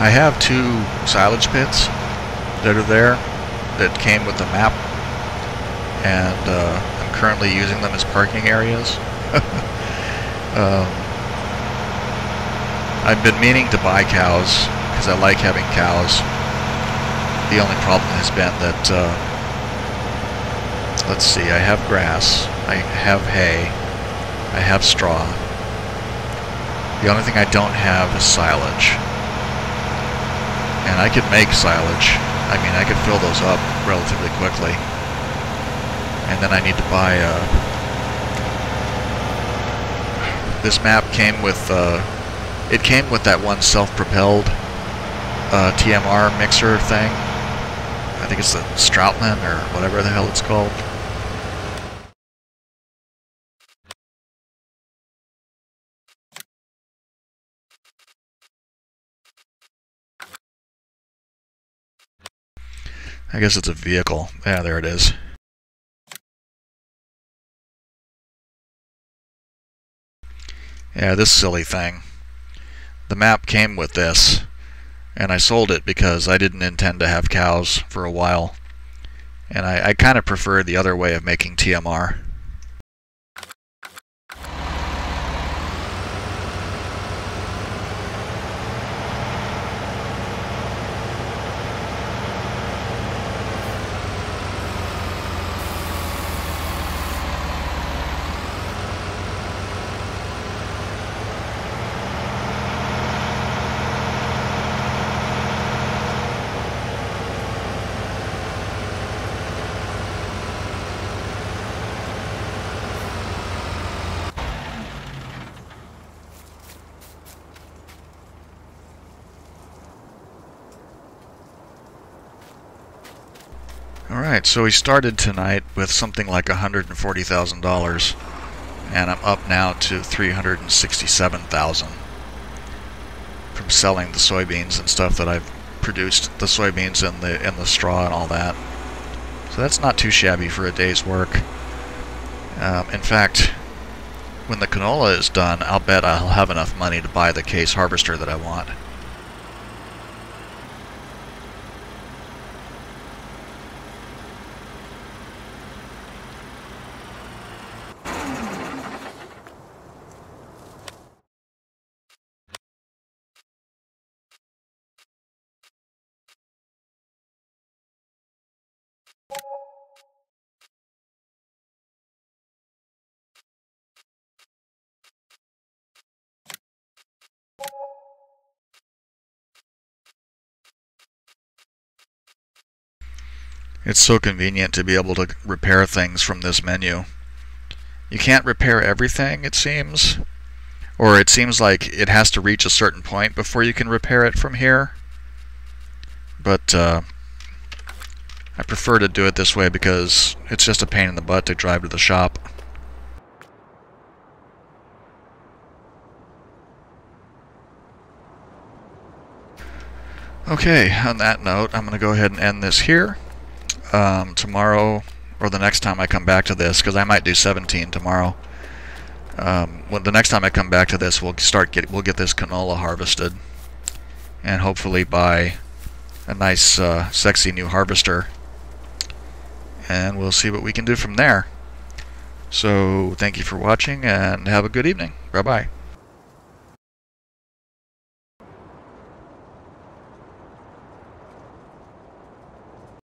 I have 2 silage pits that are there that came with the map, and I'm currently using them as parking areas. I've been meaning to buy cows because I like having cows. The only problem has been that, let's see, I have grass, I have hay, I have straw. The only thing I don't have is silage. And I could make silage. I mean, I could fill those up relatively quickly. And then I need to buy, this map came with, it came with that one self-propelled TMR mixer thing. I think it's the Stroutman or whatever the hell it's called. I guess it's a vehicle. Yeah, there it is. Yeah, this silly thing. The map came with this, and I sold it because I didn't intend to have cows for a while. And I kind of prefer the other way of making TMR. Alright, so we started tonight with something like $140,000, and I'm up now to $367,000 from selling the soybeans and stuff that I've produced, the soybeans and the straw and all that. So that's not too shabby for a day's work. In fact, when the canola is done, I'll bet I'll have enough money to buy the case harvester that I want. It's so convenient to be able to repair things from this menu. You can't repair everything, it seems. Or it seems like it has to reach a certain point before you can repair it from here. But I prefer to do it this way because it's just a pain in the butt to drive to the shop. Okay, on that note, I'm going to go ahead and end this here. Tomorrow, or the next time I come back to this, because I might do 17 tomorrow. When the next time I come back to this, we'll get this canola harvested, and hopefully buy a nice, sexy new harvester, and we'll see what we can do from there. So, thank you for watching, and have a good evening. Bye-bye.